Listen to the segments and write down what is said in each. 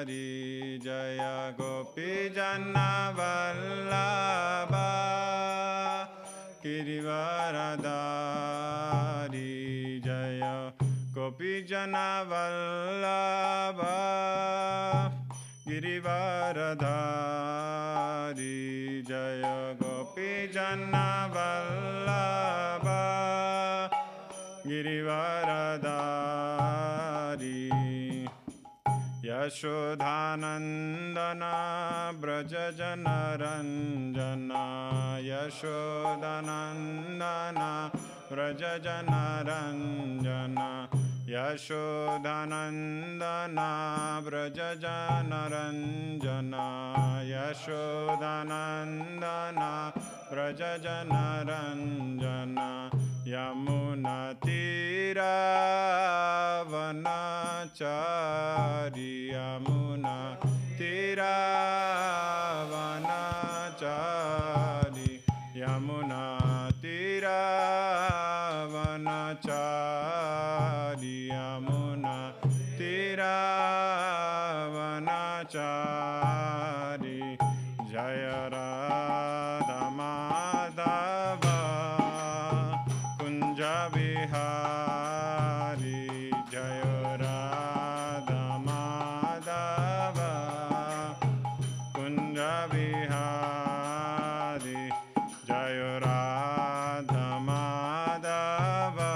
Jaya Gopi Jana Vallabha Girivaradari Jaya Gopi Jana Vallabha Girivaradari Jaya Gopi Jana Vallabha Girivaradari Yashodhanandana Braja Janaranjana Yashodhanandana Braja Janaranjana Yashodhanandana Braja Janaranjana Yashodhanandana Braja Janaranjana Yamuna Tira Vanachari Yamuna Tira Vanachari Yamuna Tira Vanachari Yamuna Tira Vanachari Jaya Radha Madhava Kunja Vihari Jaya Radha Madhava Kunja Vihari Jaya Radha Madhava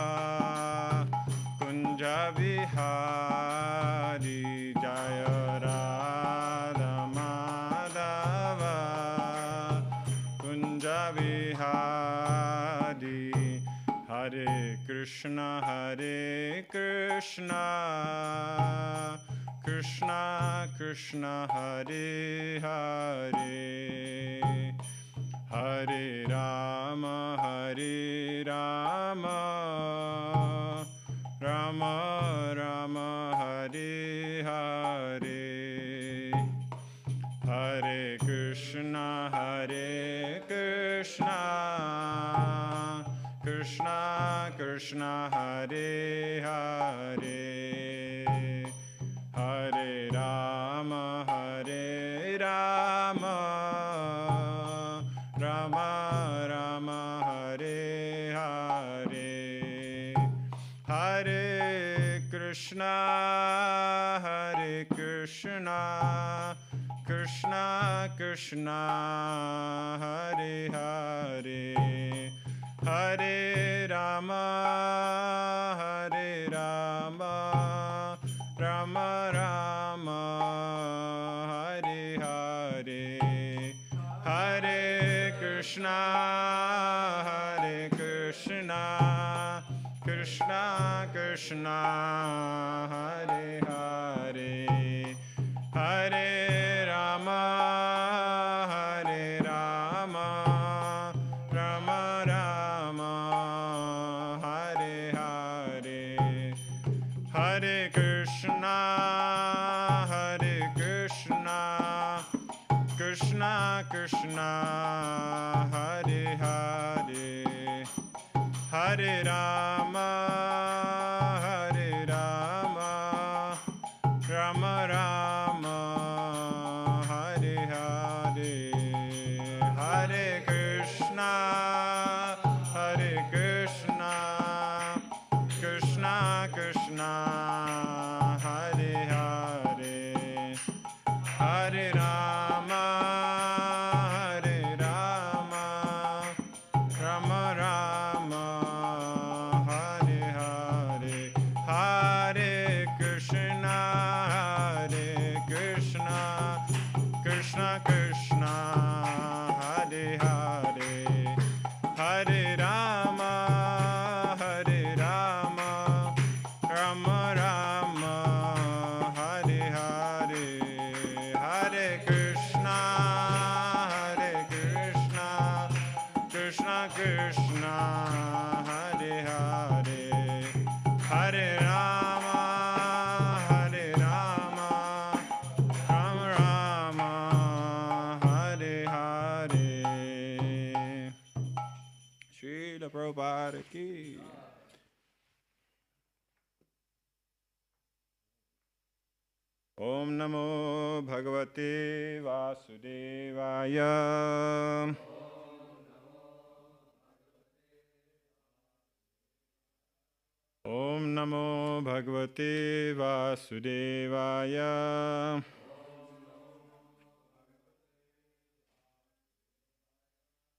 Kunja Vihari Jaya Radha Madhava Kunja Vihari Hare Krishna Krishna Krishna Hare Hare Hare Rama Rama Rama Hare Hare Hare Krishna Krishna Krishna Hare Hare Hare Rama Rama Rama Hare Hare Hare Krishna Krishna Krishna Hare Hare Hare Rama Rama Rama Hare Hare Hare Krishna Krishna Krishna Hare Hare Hare Rama Rama Rama Hare Hare Hare Krishna Krishna Krishna Hare Hare Hare Rama Rama Rama Hare Hare Hare Krishna Krishna Krishna Hare Hare Hare Rama Rama Rama Hare Hare Hare Krishna Krishna Krishna Hare Hare Hare Rama Rama Rama Hare Hare Hare Krishna Krishna Krishna Hare Hare Hare Rama Rama Rama Hare Hare Srila Prabhupada Ki Om Namo Bhagavate Vasudevaya. Om Namo Bhagavate Vasudevaya.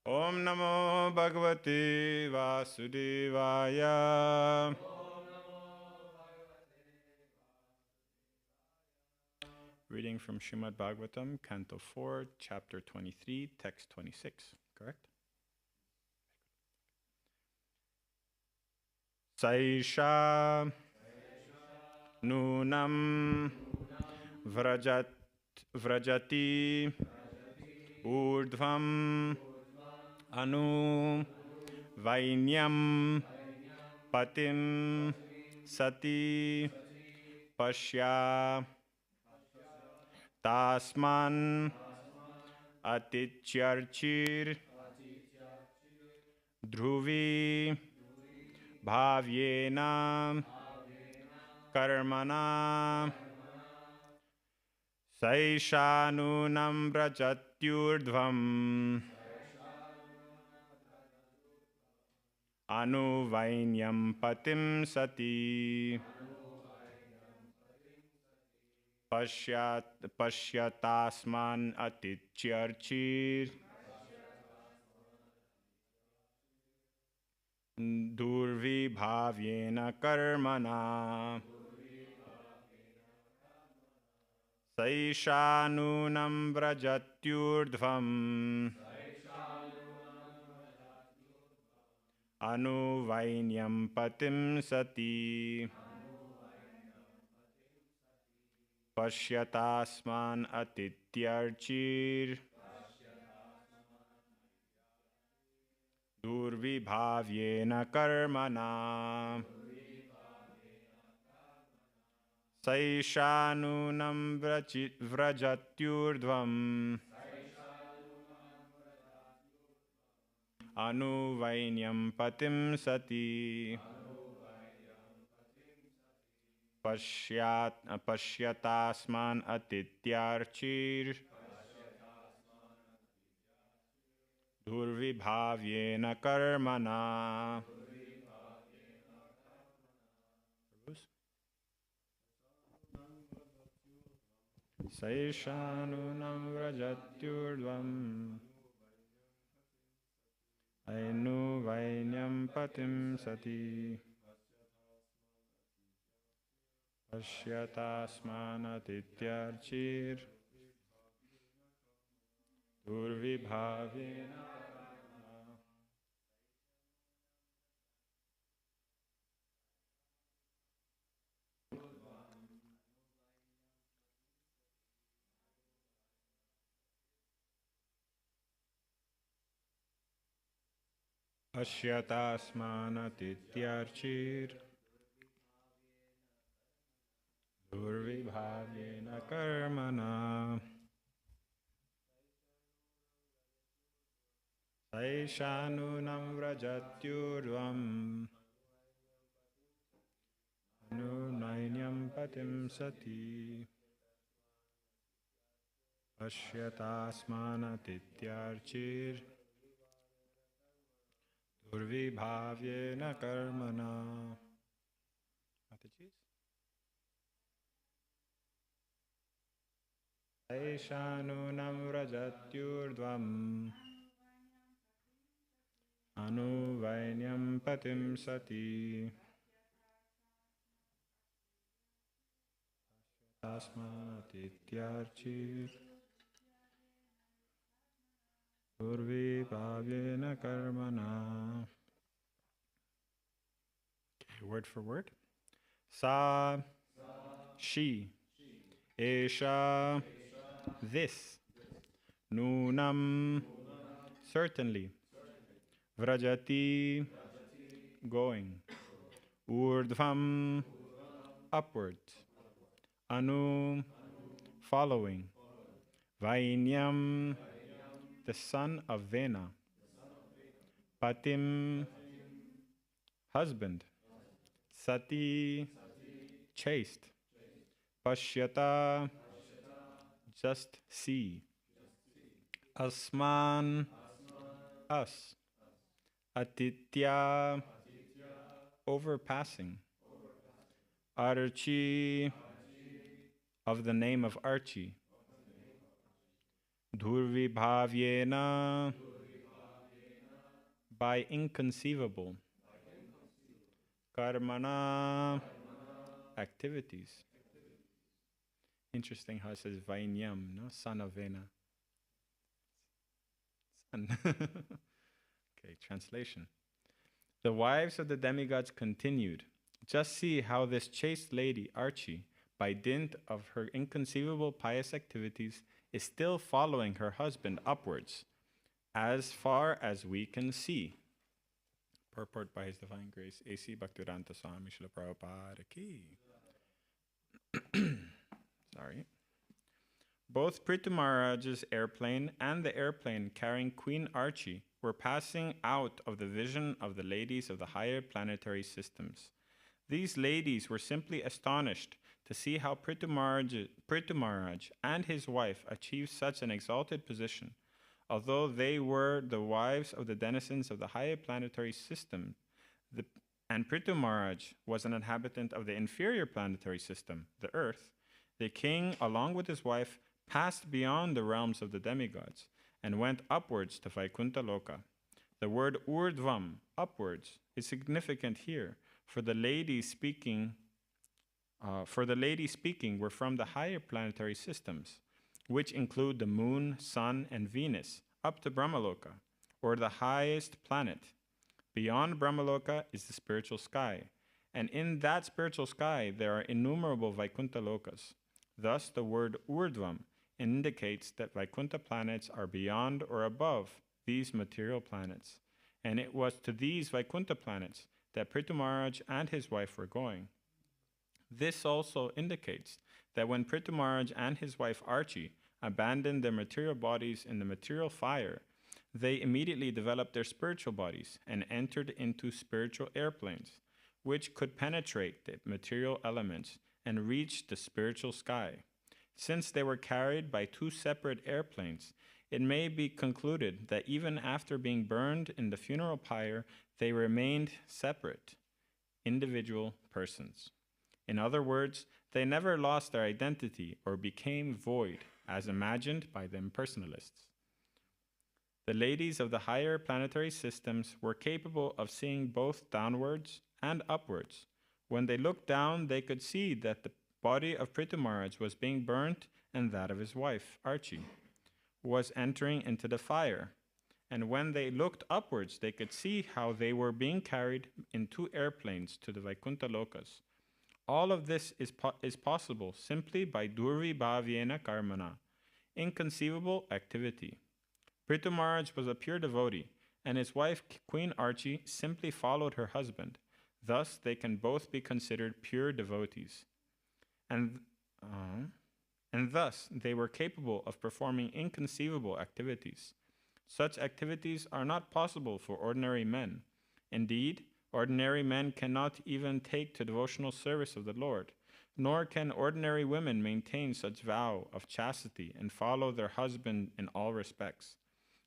Om Namo Bhagavate Vasudevaya. Reading from Shrimad-Bhagavatam, Canto 4, Chapter 23, Text 26. Correct? Saisha Nunam Vrajati Urdhvam Anu Vainyam Patim Sati Pashya Tasman Atitcharchir Dhruvi Bhavyena Karmana Saishanunam Vrajatyurdhvam Anuvainyam Patim Sati Pashyatasman Atitcharchir Durvi Bhavyena Karmana Saishanunam Vrajatyurdhvam Anuvainyam Patim Sati Pashyatasman Atityarchir Durvibhavyena Karmana Saishanunam Vrajatyurdhvam Anuvainyam Patim Sati Pashyatasman Atityarchir Durvibhavyena Karmana. Saishanunam Vrajatyurdhvam Ainuvainyam Patim Sati Pashyatasman Atityarchir Durvibhavyena. Pashyatasman Atityarchir Durvibhavyena Karmana Saishanunam Vrajatyurdhvam Anunainyam Patim Sati Pashyatasman Atityarchir Durvibhavyena Karmana. Mataji? Saishanunam Vrajatyurdhvam Anuvainyam Patim Sati Tasmatityarchir Durvibhavyena Karmana. Okay, word for word. Sa, she, Esha, this, Nunam, certainly, Vrajati, going, Urdhvam, upward, Anu, following, Vainyam, the son of Vena, Patim, husband, Sati, chaste, Pashyata, just see. Asman, us. Atitya, overpassing. Archi, of the name of Archie. Dhurvibhavyena, by inconceivable. Karmana, activities. Interesting how it says Vainyam, no? Son of Vena. Son. Okay, translation. The wives of the demigods continued. Just see how this chaste lady, Archie, by dint of her inconceivable pious activities, is still following her husband upwards, as far as we can see. Purport by His Divine Grace, A.C. Bhaktivedanta Swami Srila Prabhupada Ki. Sorry. Both Prithu Maharaj's airplane and the airplane carrying Queen Archie were passing out of the vision of the ladies of the higher planetary systems. These ladies were simply astonished to see how Prithu Maharaj and his wife achieved such an exalted position. Although they were the wives of the denizens of the higher planetary system, and Prithu Maharaj was an inhabitant of the inferior planetary system, the Earth, the king, along with his wife, passed beyond the realms of the demigods and went upwards to Vaikuntha Loka. The word urdhvam, upwards, is significant here, for the ladies speaking were from the higher planetary systems, which include the moon, sun, and Venus, up to Brahmaloka, or the highest planet. Beyond Brahmaloka is the spiritual sky, and in that spiritual sky there are innumerable Vaikuntha Lokas. Thus, the word urdhvam indicates that Vaikuntha planets are beyond or above these material planets, and it was to these Vaikuntha planets that Prithu Maharaj and his wife were going. This also indicates that when Prithu Maharaj and his wife Archie abandoned their material bodies in the material fire, they immediately developed their spiritual bodies and entered into spiritual airplanes, which could penetrate the material elements and reach the spiritual sky. Since they were carried by two separate airplanes, it may be concluded that even after being burned in the funeral pyre, they remained separate, individual persons. In other words, they never lost their identity or became void, as imagined by the impersonalists. The ladies of the higher planetary systems were capable of seeing both downwards and upwards. When they looked down, they could see that the body of Prithu Maharaj was being burnt and that of his wife, Archie, was entering into the fire. And when they looked upwards, they could see how they were being carried in two airplanes to the Vaikuntha Lokas. All of this is possible simply by Dhurvibhavyena Karmana, inconceivable activity. Prithu Maharaj was a pure devotee, and his wife, Queen Archie, simply followed her husband. Thus, they can both be considered pure devotees. And thus, they were capable of performing inconceivable activities. Such activities are not possible for ordinary men. Indeed, ordinary men cannot even take to devotional service of the Lord, nor can ordinary women maintain such vow of chastity and follow their husband in all respects.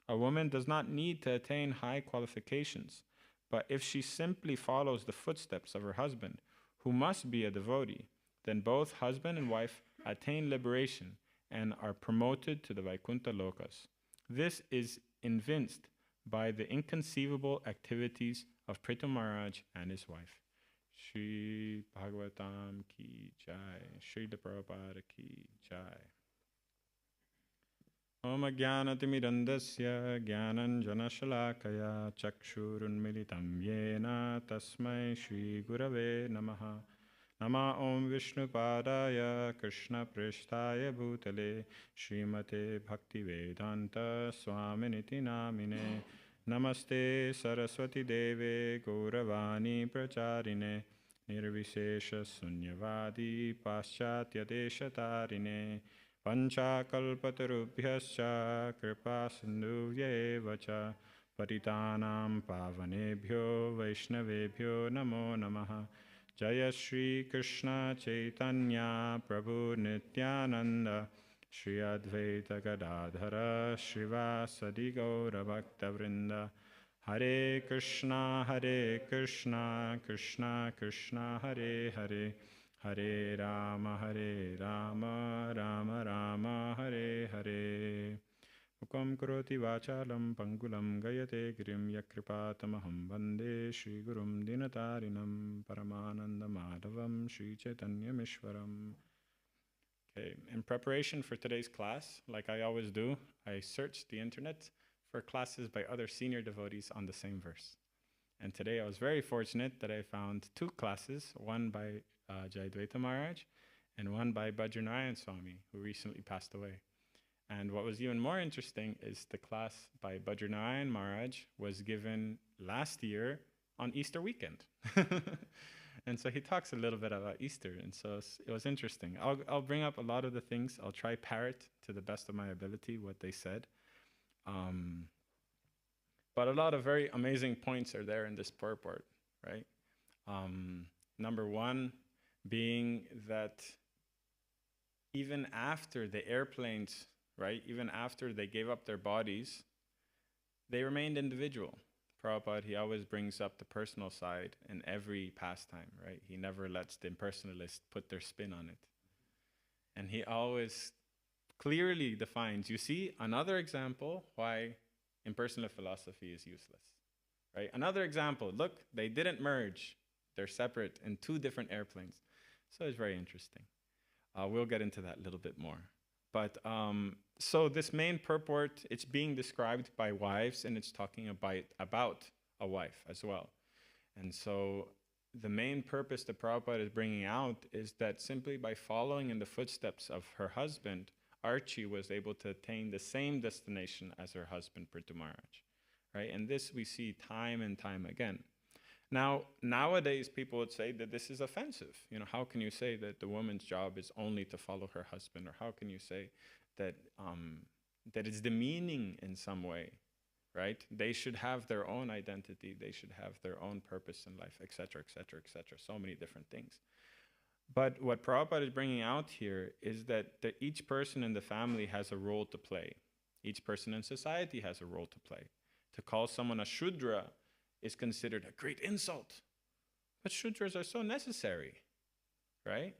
A woman does not need to attain high qualifications, but if she simply follows the footsteps of her husband, who must be a devotee, then both husband and wife attain liberation and are promoted to the Vaikuntha Lokas. This is evinced by the inconceivable activities of Prithu Maharaj and his wife. Shrimad-Bhagavatam ki jai. Srila Prabhupada ki jai. Om Jnanatimidandasya Jnananjanashalakaya Chakshurunmilitam Yena Tasmai Shri Gurave Namaha. Nama Om Vishnupadaya Krishna Prishtaya Bhutale Srimate Bhaktivedanta Swaminiti Namine. Namaste Saraswati Deve Gauravani Pracharine Nirvishesha Sunyavadi Paschatya Deshatarine Panchakalpatarubhyascha Kripa Sindhuvya Cha Patitanam Pavanebhyo Vaishnavebhyo Namo Namaha Jaya Shri Krishna Chaitanya Prabhu Nityananda Shri Advaita Gadadhara Srivasadi Gaura Bhakta Vrinda Hare Krishna Krishna Krishna Hare Hare Hare Rama Rama Rama Hare Hare Mukam Karoti Vachalam Pangulam Gayate Girim Yakripatamaham Vande Shri Gurum Dinatarinam Paramananda Madhavam Shri Chaitanya Mishwaram. Okay, in preparation for today's class, like I always do, I searched the internet for classes by other senior devotees on the same verse. And today I was very fortunate that I found two classes, one by Jayadvaita Maharaj and one by Bajranarayan Swami, who recently passed away. And what was even more interesting is the class by Bajranarayan Maharaj was given last year on Easter weekend. And so he talks a little bit about Easter, and so it was interesting. I'll bring up a lot of the things. I'll try parrot to the best of my ability what they said. But a lot of very amazing points are there in this purport, right? Number one being that even after the airplanes, right, even after they gave up their bodies, they remained individual. Prabhupada, he always brings up the personal side in every pastime, right? He never lets the impersonalists put their spin on it. And he always clearly defines, you see, another example why impersonal philosophy is useless, right? Another example, look, they didn't merge. They're separate in two different airplanes. So it's very interesting. We'll get into that a little bit more. But so this main purport, it's being described by wives, and it's talking about a wife as well. And so the main purpose that Prabhupada is bringing out is that simply by following in the footsteps of her husband, Archie was able to attain the same destination as her husband, Prithu Maharaj, right? And this we see time and time again. Now, nowadays, people would say that this is offensive. You know, how can you say that the woman's job is only to follow her husband? Or how can you say that that it's demeaning in some way, right? They should have their own identity. They should have their own purpose in life, etc., etc., etc. So many different things. But what Prabhupada is bringing out here is that each person in the family has a role to play. Each person in society has a role to play. To call someone a Shudra is considered a great insult. But Shudras are so necessary, right?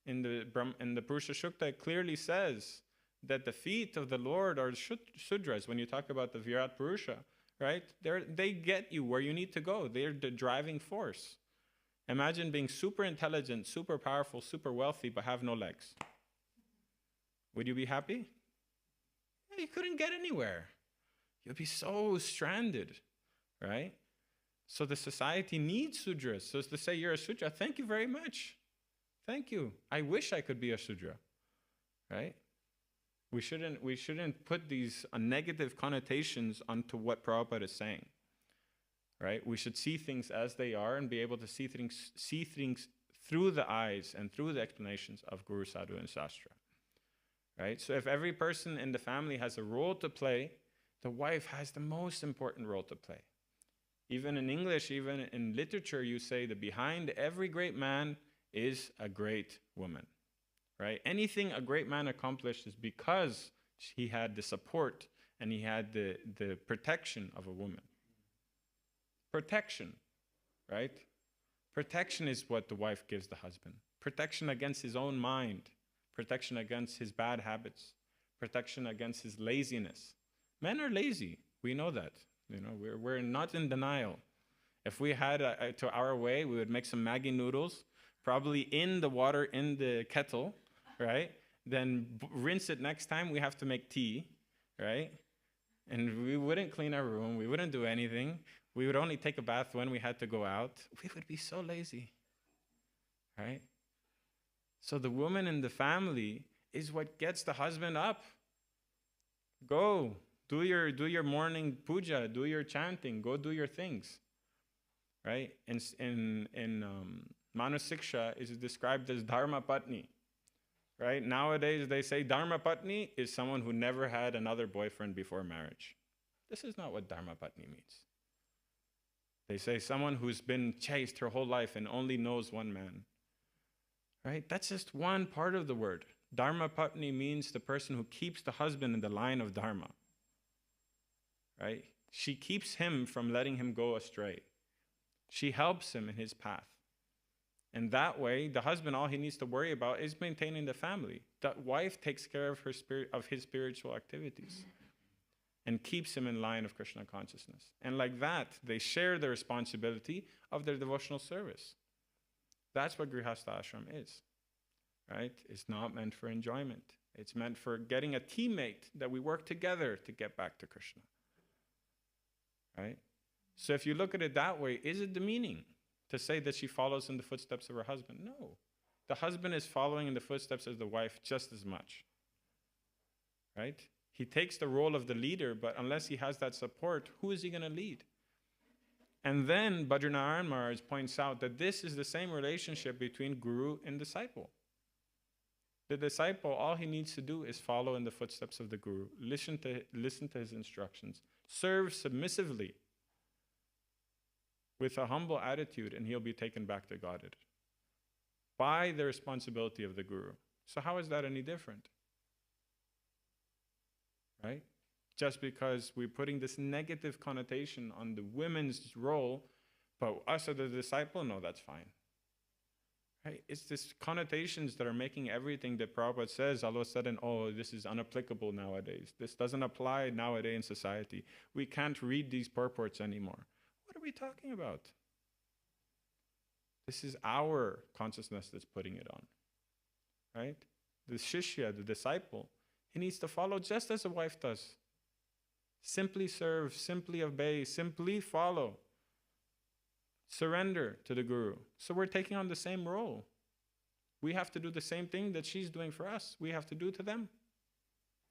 In the Purusha Sukta, it clearly says that the feet of the Lord are Shudras. When you talk about the Virat Purusha, right? They get you where you need to go. They're the driving force. Imagine being super intelligent, super powerful, super wealthy, but have no legs. Would you be happy? Yeah, you couldn't get anywhere. You'd be so stranded, right? So the society needs Sudras. So to say you're a Sudra, thank you very much. Thank you. I wish I could be a Sudra, right? We shouldn't put these negative connotations onto what Prabhupada is saying. Right? We should see things as they are and be able to see things through the eyes and through the explanations of Guru, Sadhu, and Shastra. Right? So if every person in the family has a role to play, the wife has the most important role to play. Even in English, even in literature, you say that behind every great man is a great woman. Right? Anything a great man accomplished is because he had the support and he had the protection of a woman. Protection, right? Protection is what the wife gives the husband. Protection against his own mind. Protection against his bad habits. Protection against his laziness. Men are lazy. We know that. You know, we're not in denial. If we had to our way, we would make some Maggi noodles, probably in the water in the kettle, right? Then rinse it next time. We have to make tea, right? And we wouldn't clean our room. We wouldn't do anything. We would only take a bath when we had to go out. We would be so lazy, right? So the woman in the family is what gets the husband up. Go, do your morning puja, do your chanting, go do your things, right? In Manu Siksha is described as Dharma Patni, right? Nowadays they say Dharma Patni is someone who never had another boyfriend before marriage. This is not what Dharma Patni means. They say someone who's been chaste her whole life and only knows one man. Right? That's just one part of the word. Dharma Patni means the person who keeps the husband in the line of Dharma. Right? She keeps him from letting him go astray. She helps him in his path. And that way, the husband, all he needs to worry about is maintaining the family. The wife takes care of his spiritual activities and keeps him in line of Krishna consciousness. And like that, they share the responsibility of their devotional service. That's what Grihastha Ashram is, right? It's not meant for enjoyment. It's meant for getting a teammate that we work together to get back to Krishna, right? So if you look at it that way, is it demeaning to say that she follows in the footsteps of her husband? No. The husband is following in the footsteps of the wife just as much, right? He takes the role of the leader, but unless he has that support, who is he going to lead? And then Bhadranarayan Maharaj points out that this is the same relationship between guru and disciple. The disciple, all he needs to do is follow in the footsteps of the guru, listen to his instructions, serve submissively with a humble attitude, and he'll be taken back to Godhead by the responsibility of the guru. So how is that any different? Right? Just because we're putting this negative connotation on the women's role, but us as the disciple, no, that's fine. Right? It's these connotations that are making everything that Prabhupada says all of a sudden, oh, this is unapplicable nowadays. This doesn't apply nowadays in society. We can't read these purports anymore. What are we talking about? This is our consciousness that's putting it on. Right? The shishya, the disciple, he needs to follow just as a wife does. Simply serve, simply obey, simply follow. Surrender to the guru. So we're taking on the same role. We have to do the same thing that she's doing for us. We have to do to them.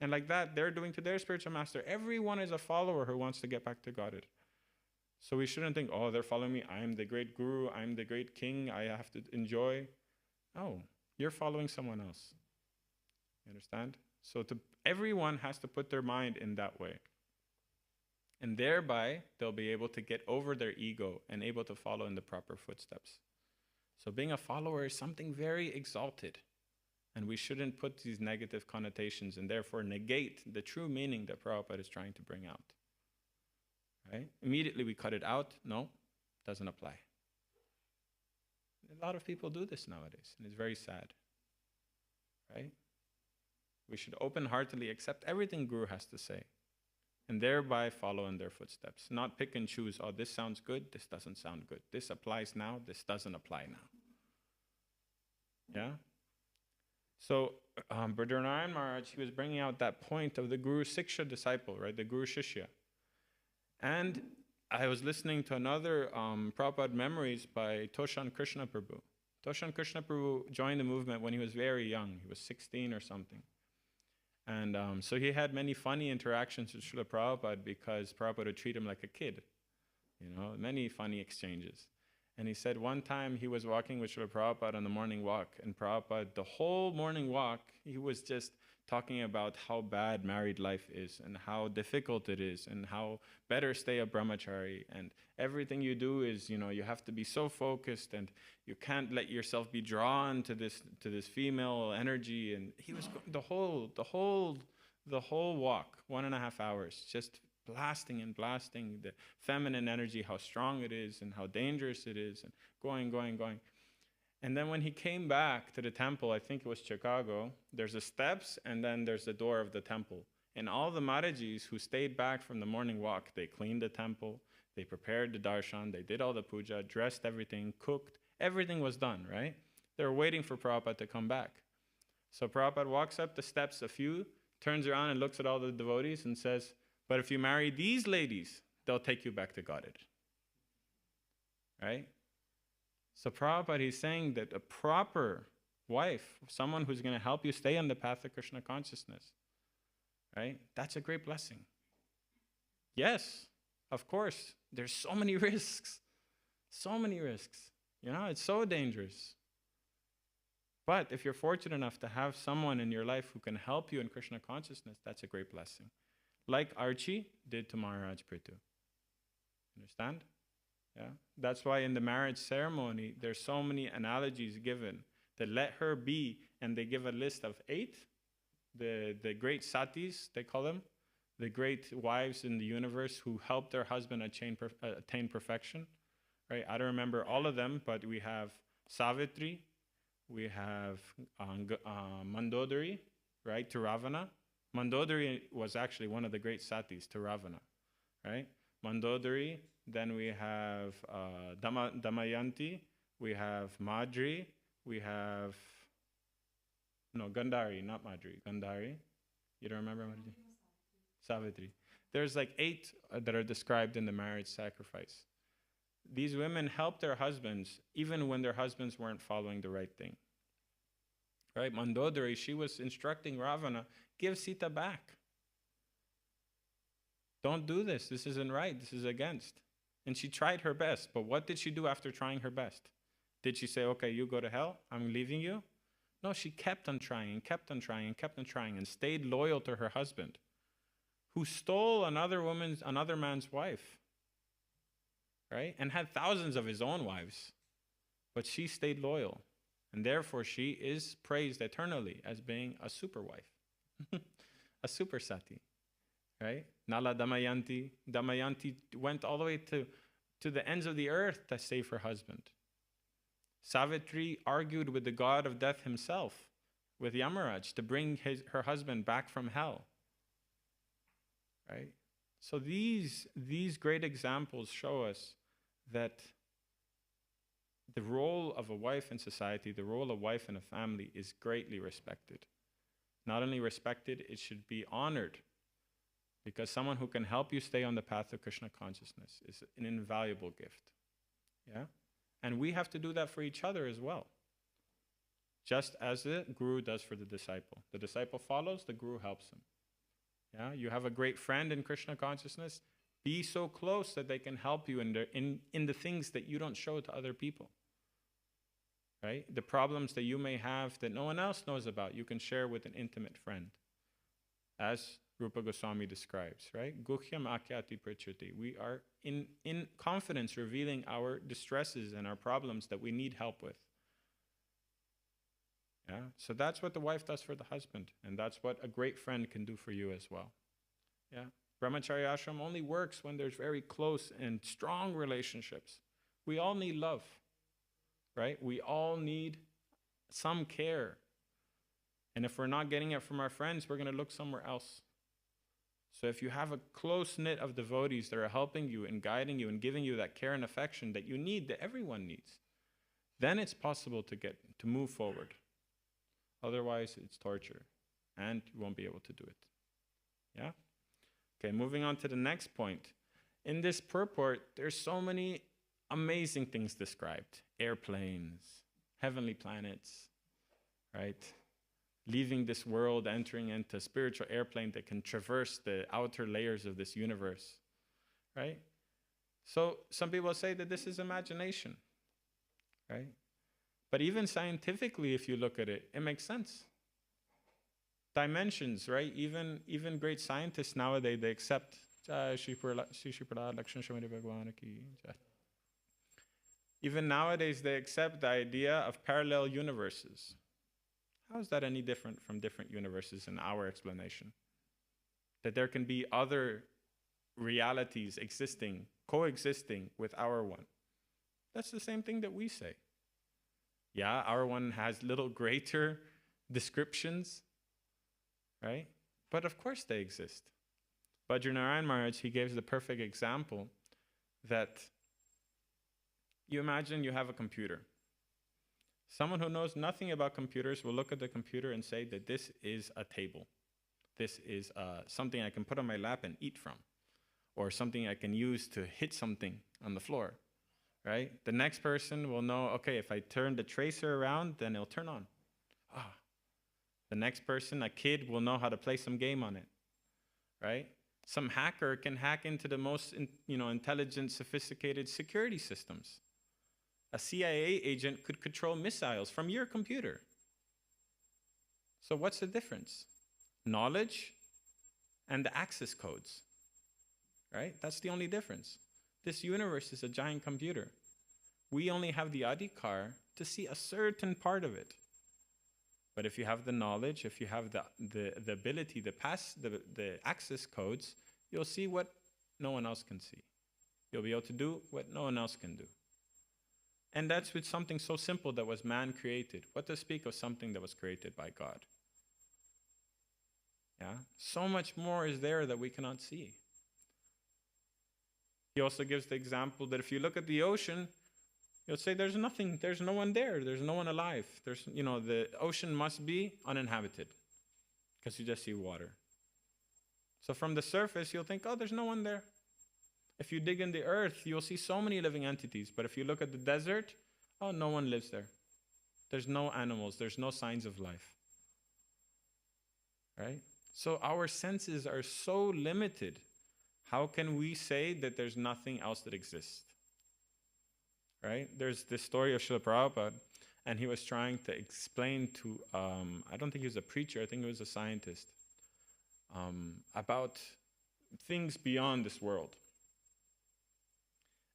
And like that, they're doing to their spiritual master. Everyone is a follower who wants to get back to Godhead. So we shouldn't think, oh, they're following me. I'm the great guru. I'm the great king. I have to enjoy. No, you're following someone else. You understand? So everyone has to put their mind in that way. And thereby, they'll be able to get over their ego and able to follow in the proper footsteps. So being a follower is something very exalted. And we shouldn't put these negative connotations and therefore negate the true meaning that Prabhupada is trying to bring out. Right? Immediately we cut it out. No, doesn't apply. A lot of people do this nowadays, and it's very sad. Right? We should open-heartedly accept everything Guru has to say, and thereby follow in their footsteps. Not pick and choose, oh, this sounds good, this doesn't sound good. This applies now, this doesn't apply now. Yeah? So, Bhadranarayan Maharaj, he was bringing out that point of the Guru Siksha disciple, right? The Guru Shishya. And I was listening to another Prabhupada memories by Toshan Krishna Prabhu. Toshan Krishna Prabhu joined the movement when he was very young. He was 16 or something. And so he had many funny interactions with Srila Prabhupada because Prabhupada would treat him like a kid. You know, many funny exchanges. And he said one time he was walking with Srila Prabhupada on the morning walk, and Prabhupada, the whole morning walk, he was just talking about how bad married life is and how difficult it is and how better stay a brahmachari, and everything you do is, you know, you have to be so focused and you can't let yourself be drawn to this female energy. And he was the whole walk, 1.5 hours, just blasting and blasting the feminine energy, how strong it is and how dangerous it is, and going. And then when he came back to the temple, I think it was Chicago, there's the steps and then there's the door of the temple. And all the Maharajis who stayed back from the morning walk, they cleaned the temple, they prepared the darshan, they did all the puja, dressed everything, cooked, everything was done, right? They were waiting for Prabhupada to come back. So Prabhupada walks up the steps a few, turns around and looks at all the devotees and says, but if you marry these ladies, they'll take you back to Godhead. Right? So Prabhupada is saying that a proper wife, someone who's going to help you stay on the path of Krishna consciousness, right? That's a great blessing. Yes, of course, there's so many risks. So many risks. You know, it's so dangerous. But if you're fortunate enough to have someone in your life who can help you in Krishna consciousness, that's a great blessing. Like Archie did to Maharaj Prithu. Understand? Yeah, that's why in the marriage ceremony, there's so many analogies given that let her be, and they give a list of 8, the great satis, they call them, the great wives in the universe who help their husband attain perfection, right? I don't remember all of them, but we have Savitri, we have Mandodari, right, to Ravana. Mandodari was actually one of the great satis to Ravana, right? Mandodari, then we have Damayanti, we have Madri, we have, no, Gandhari, not Madri, Gandhari. You don't remember Madri? Savitri. There's like 8 that are described in the marriage sacrifice. These women helped their husbands even when their husbands weren't following the right thing. Right? Mandodari, she was instructing Ravana, give Sita back. Don't do this. This isn't right. This is against. And she tried her best. But what did she do after trying her best? Did she say, okay, you go to hell, I'm leaving you? No, she kept on trying and kept on trying and kept on trying and stayed loyal to her husband, who stole another man's wife, right? And had thousands of his own wives. But she stayed loyal. And therefore, she is praised eternally as being a super wife, a super sati, right? Nala Damayanti. Damayanti went all the way to the ends of the earth to save her husband. Savitri argued with the god of death himself, with Yamaraj, to bring her husband back from hell. Right? So these great examples show us that the role of a wife in society, the role of wife in a family is greatly respected. Not only respected, it should be honored, because someone who can help you stay on the path of Krishna consciousness is an invaluable gift. Yeah? And we have to do that for each other as well. Just as the guru does for the disciple. The disciple follows, the guru helps him. Yeah? You have a great friend in Krishna consciousness, be so close that they can help you in the things that you don't show to other people. Right? The problems that you may have that no one else knows about, you can share with an intimate friend. As Rupa Goswami describes, right? Guhyam akyati prachati. We are in confidence revealing our distresses and our problems that we need help with. Yeah? So that's what the wife does for the husband. And that's what a great friend can do for you as well. Yeah? Brahmacharya ashram only works when there's very close and strong relationships. We all need love, right? We all need some care. And if we're not getting it from our friends, we're going to look somewhere else. So if you have a close knit of devotees that are helping you and guiding you and giving you that care and affection that you need, that everyone needs, then it's possible to move forward. Otherwise, it's torture, and you won't be able to do it. Yeah? Okay, moving on to the next point. In this purport, there's so many amazing things described. Airplanes, heavenly planets, right? Leaving this world, entering into a spiritual airplane that can traverse the outer layers of this universe, right? So some people say that this is imagination, right? But even scientifically, if you look at it, it makes sense. Dimensions, right? Even great scientists nowadays, they accept. Even nowadays, they accept the idea of parallel universes. How is that any different from different universes in our explanation? That there can be other realities existing, coexisting with our one. That's the same thing that we say. Yeah, our one has little greater descriptions, right? But of course they exist. Bajranarayan Maharaj, he gives the perfect example that you imagine you have a computer. Someone who knows nothing about computers will look at the computer and say that this is a table. This is something I can put on my lap and eat from, or something I can use to hit something on the floor, right? The next person will know, okay, if I turn the tracer around, then it'll turn on. The next person, a kid, will know how to play some game on it, right? Some hacker can hack into the most intelligent, sophisticated security systems. A CIA agent could control missiles from your computer. So what's the difference? Knowledge and the access codes, right? That's the only difference. This universe is a giant computer. We only have the adhikar to see a certain part of it. But if you have the knowledge, if you have the ability, the access codes, you'll see what no one else can see. You'll be able to do what no one else can do. And that's with something so simple that was man created. What to speak of something that was created by God? Yeah? So much more is there that we cannot see. He also gives the example that if you look at the ocean, you'll say there's nothing, there's no one there, there's no one alive. The ocean must be uninhabited because you just see water. So from the surface, you'll think, oh, there's no one there. If you dig in the earth, you'll see so many living entities. But if you look at the desert, oh, no one lives there. There's no animals, there's no signs of life. Right? So our senses are so limited. How can we say that there's nothing else that exists? Right? There's this story of Srila Prabhupada, and he was trying to explain to, I don't think he was a preacher, I think he was a scientist, about things beyond this world.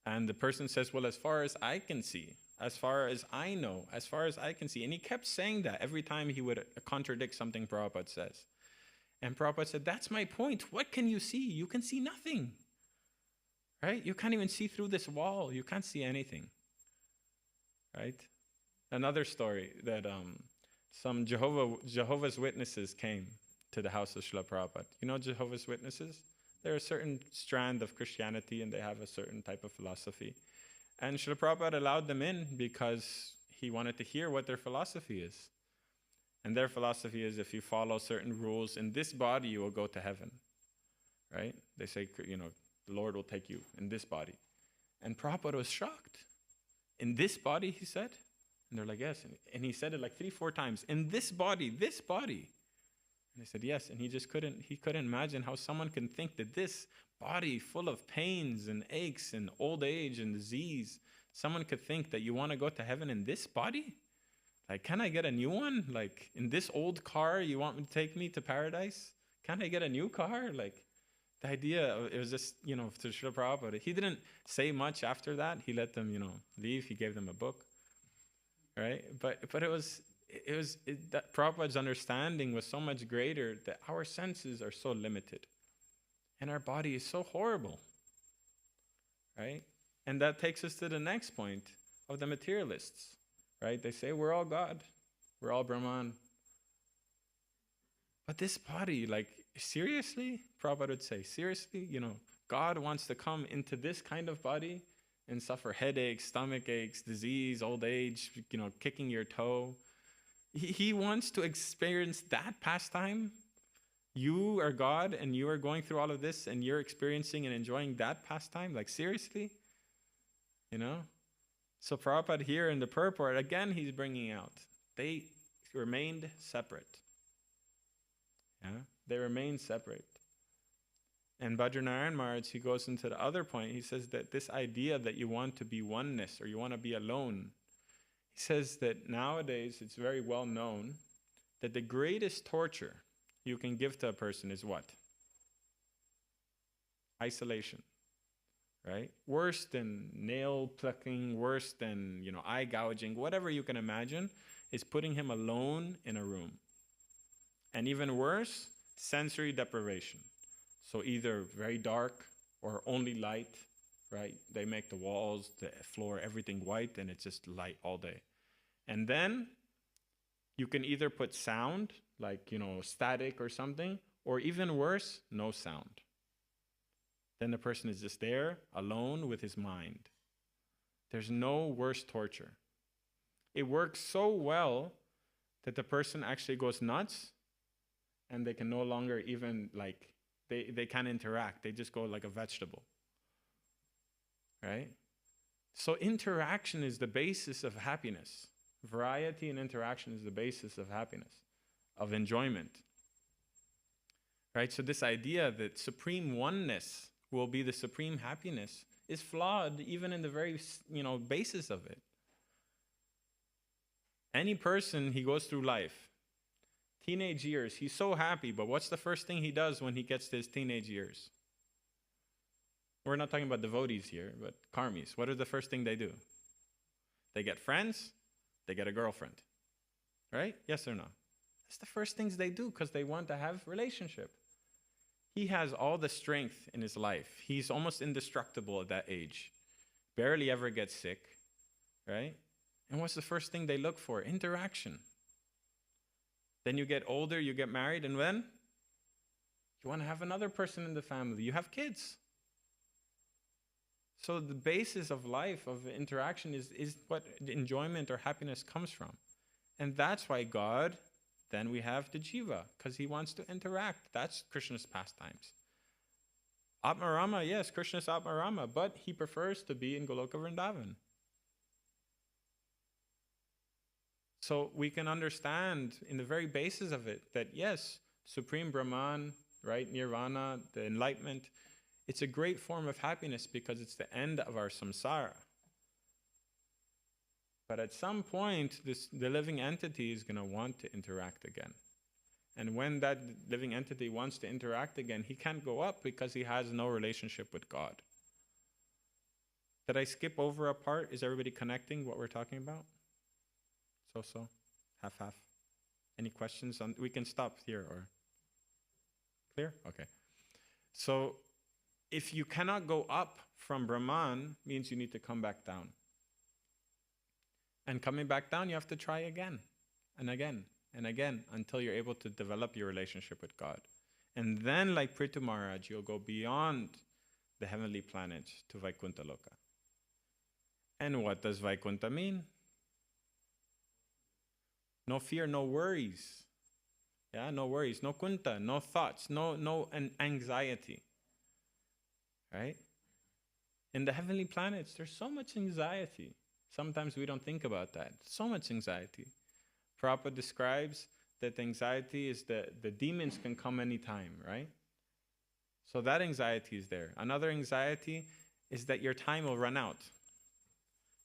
And the person says, well, as far as I can see, as far as I know, as far as I can see. And he kept saying that every time he would contradict something Prabhupada says. And Prabhupada said, that's my point. What can you see? You can see nothing. Right? You can't even see through this wall. You can't see anything. Right? Another story that some Jehovah's Witnesses came to the house of Srila Prabhupada. You know Jehovah's Witnesses? They're a certain strand of Christianity and they have a certain type of philosophy. And Srila Prabhupada allowed them in because he wanted to hear what their philosophy is. And their philosophy is if you follow certain rules in this body, you will go to heaven. Right? They say, the Lord will take you in this body. And Prabhupada was shocked. In this body, he said? And they're like, yes. And he said it like 3-4 times. In this body, this body. And they said, yes. And he couldn't imagine how someone can think that this body full of pains and aches and old age and disease, someone could think that you want to go to heaven in this body? Like, can I get a new one? Like, in this old car, you want me to take me to paradise? Can I get a new car? Like, the idea, it was just, to Srila Prabhupada. He didn't say much after that. He let them, leave. He gave them a book, right? But that Prabhupada's understanding was so much greater that our senses are so limited. And our body is so horrible, right? And that takes us to the next point of the materialists. Right? They say we're all God. We're all Brahman. But this body, like, seriously? Prabhupada would say, seriously? God wants to come into this kind of body and suffer headaches, stomach aches, disease, old age, kicking your toe. He wants to experience that pastime. You are God and you are going through all of this and you're experiencing and enjoying that pastime? Like, seriously? So Prabhupada here in the purport, again, he's bringing out, they remained separate. Yeah, they remained separate. And Bhadranarayan Maharaj, he goes into the other point. He says that this idea that you want to be oneness or you want to be alone, he says that nowadays it's very well known that the greatest torture you can give to a person is what? Isolation. Right? Worse than nail plucking, worse than, eye gouging, whatever you can imagine, is putting him alone in a room. And even worse, sensory deprivation. So either very dark or only light, right? They make the walls, the floor, everything white, and it's just light all day. And then you can either put sound, like, static or something, or even worse, no sound. Then the person is just there, alone with his mind. There's no worse torture. It works so well that the person actually goes nuts and they can no longer even, they can't interact. They just go like a vegetable. Right? So interaction is the basis of happiness. Variety and interaction is the basis of happiness, of enjoyment. Right? So this idea that supreme oneness will be the supreme happiness is flawed even in the very, basis of it. Any person, he goes through life. Teenage years, he's so happy, but what's the first thing he does when he gets to his teenage years? We're not talking about devotees here, but karmis. What is the first thing they do? They get friends, they get a girlfriend. Right? Yes or no? That's the first things they do because they want to have relationship. He has all the strength in his life. He's almost indestructible at that age. Barely ever gets sick. Right? And what's the first thing they look for? Interaction. Then you get older, you get married, and then you want to have another person in the family. You have kids. So the basis of life, of interaction, is what enjoyment or happiness comes from. And that's why God, then we have the jiva, because he wants to interact. That's Krishna's pastimes. Atmarama, yes, Krishna's Atmarama, but he prefers to be in Goloka Vrindavan. So we can understand in the very basis of it that yes, Supreme Brahman, right, Nirvana, the enlightenment, it's a great form of happiness because it's the end of our samsara. But at some point, the living entity is going to want to interact again. And when that living entity wants to interact again, he can't go up because he has no relationship with God. Did I skip over a part? Is everybody connecting what we're talking about? So, half. Any questions? We can stop here or... Clear? Okay. So, if you cannot go up from Brahman, means you need to come back down. And coming back down, you have to try again and again and again until you're able to develop your relationship with God. And then, like Prithu Maharaj, you'll go beyond the heavenly planets to Vaikuntha Loka. And what does Vaikuntha mean? No fear, no worries. Yeah, no worries, no kunta, no thoughts, no anxiety. Right? In the heavenly planets, there's so much anxiety. Sometimes we don't think about that. So much anxiety. Prabhupada describes that anxiety is the demons can come anytime, right? So that anxiety is there. Another anxiety is that your time will run out.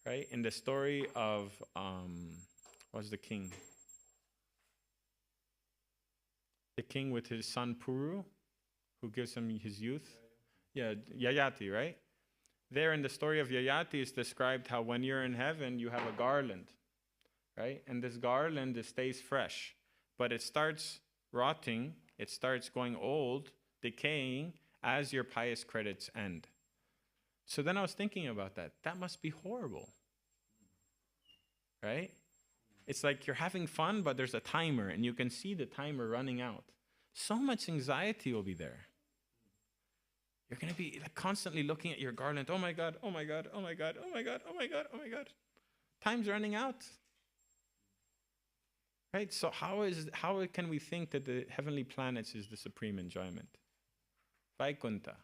Right? In the story of, what's the king? The king with his son Puru, who gives him his youth. Yeah, Yayati, right? There in the story of Yayati is described how when you're in heaven, you have a garland, right? And this garland, it stays fresh, but it starts rotting, it starts going old, decaying as your pious credits end. So then I was thinking about that. That must be horrible, right? It's like you're having fun, but there's a timer, and you can see the timer running out. So much anxiety will be there. You're going to be constantly looking at your garland. Oh my God, oh my God, oh my God, oh my God, oh my God, oh my God. Time's running out. Right? So how can we think that the heavenly planets is the supreme enjoyment? Vaikuntha.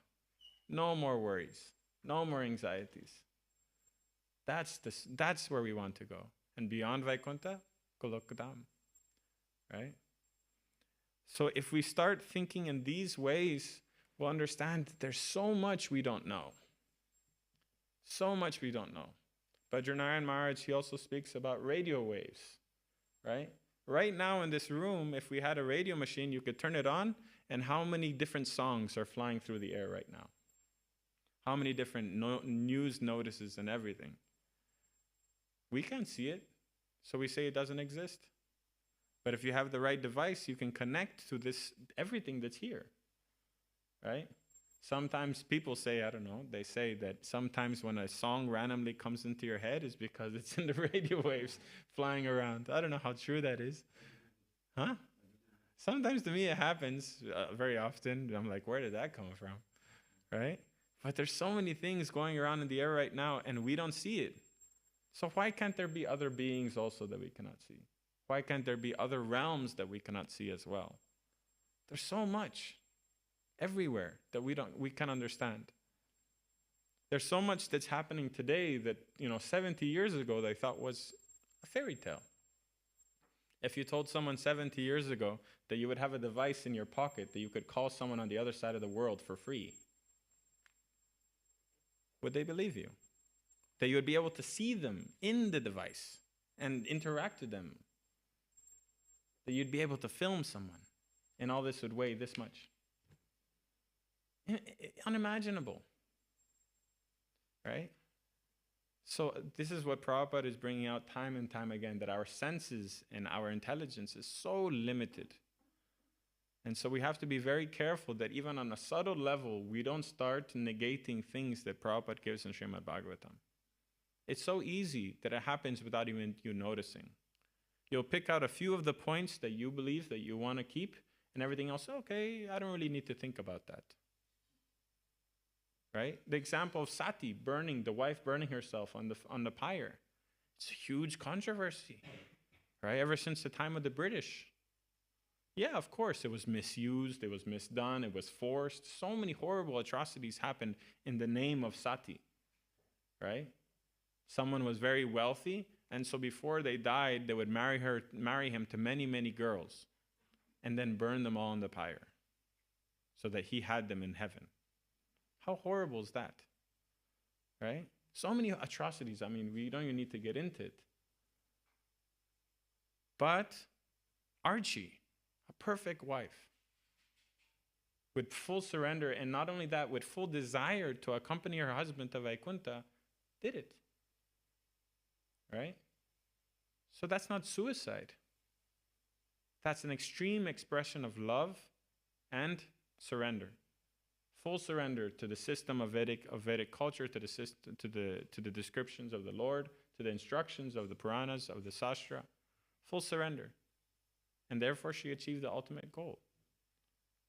No more worries. No more anxieties. That's where we want to go. And beyond Vaikuntha, Golokadam. Right? So if we start thinking in these ways, we'll understand that there's so much we don't know. So much we don't know. Bajranarayan Maharaj, he also speaks about radio waves. Right? Right now in this room, if we had a radio machine, you could turn it on, and how many different songs are flying through the air right now? How many different news notices and everything? We can't see it, so we say it doesn't exist. But if you have the right device, you can connect to this, everything that's here, right? Sometimes people say, I don't know, they say that sometimes when a song randomly comes into your head is because it's in the radio waves flying around. I don't know how true that is. Huh? Sometimes to me it happens very often. I'm like, where did that come from? Right? But there's so many things going around in the air right now and we don't see it. So why can't there be other beings also that we cannot see? Why can't there be other realms that we cannot see as well? There's so much everywhere that we can understand. There's so much that's happening today that, 70 years ago they thought was a fairy tale. If you told someone 70 years ago that you would have a device in your pocket that you could call someone on the other side of the world for free, would they believe you? That you would be able to see them in the device and interact with them? That you'd be able to film someone and all this would weigh this much? Unimaginable. right? So this is what Prabhupada is bringing out time and time again, that our senses and our intelligence is so limited. And so we have to be very careful that even on a subtle level, we don't start negating things that Prabhupada gives in Shrimad-Bhagavatam. It's so easy that it happens without even you noticing. You'll pick out a few of the points that you believe that you want to keep, and everything else, okay, I don't really need to think about that. Right? The example of Sati burning, the wife burning herself on the pyre. It's a huge controversy, right? Ever since the time of the British. Yeah, of course, it was misused, it was misdone, it was forced. So many horrible atrocities happened in the name of Sati, right? Someone was very wealthy, and so before they died, they would marry him to many, many girls, and then burn them all in the pyre, so that he had them in heaven. How horrible is that, right? So many atrocities. I mean, we don't even need to get into it. But Archie, a perfect wife, with full surrender, and not only that, with full desire to accompany her husband to Vaikuntha, did it, right? So that's not suicide. That's an extreme expression of love and surrender. Full surrender to the system of Vedic culture, to the system, to the descriptions of the Lord, to the instructions of the Puranas, of the Sastra. Full surrender. And therefore she achieved the ultimate goal.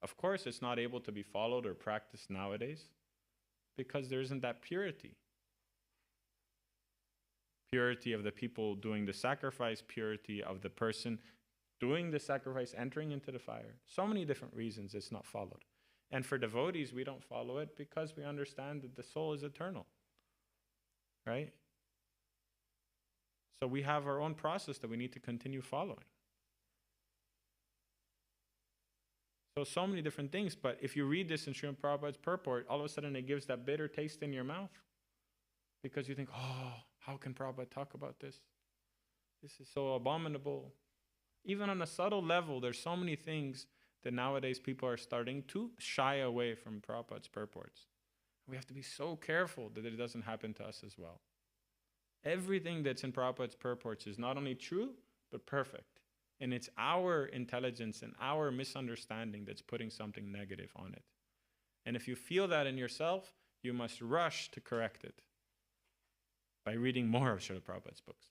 Of course, it's not able to be followed or practiced nowadays because there isn't that purity. Purity of the people doing the sacrifice, purity of the person doing the sacrifice, entering into the fire. So many different reasons it's not followed. And for devotees, we don't follow it because we understand that the soul is eternal, right? So we have our own process that we need to continue following. So many different things, but if you read this in Srimad Prabhupada's purport, all of a sudden it gives that bitter taste in your mouth because you think, oh, how can Prabhupada talk about this? This is so abominable. Even on a subtle level, there's so many things that nowadays people are starting to shy away from Prabhupada's purports. We have to be so careful that it doesn't happen to us as well. Everything that's in Prabhupada's purports is not only true, but perfect. And it's our intelligence and our misunderstanding that's putting something negative on it. And if you feel that in yourself, you must rush to correct it by reading more of Srila Prabhupada's books.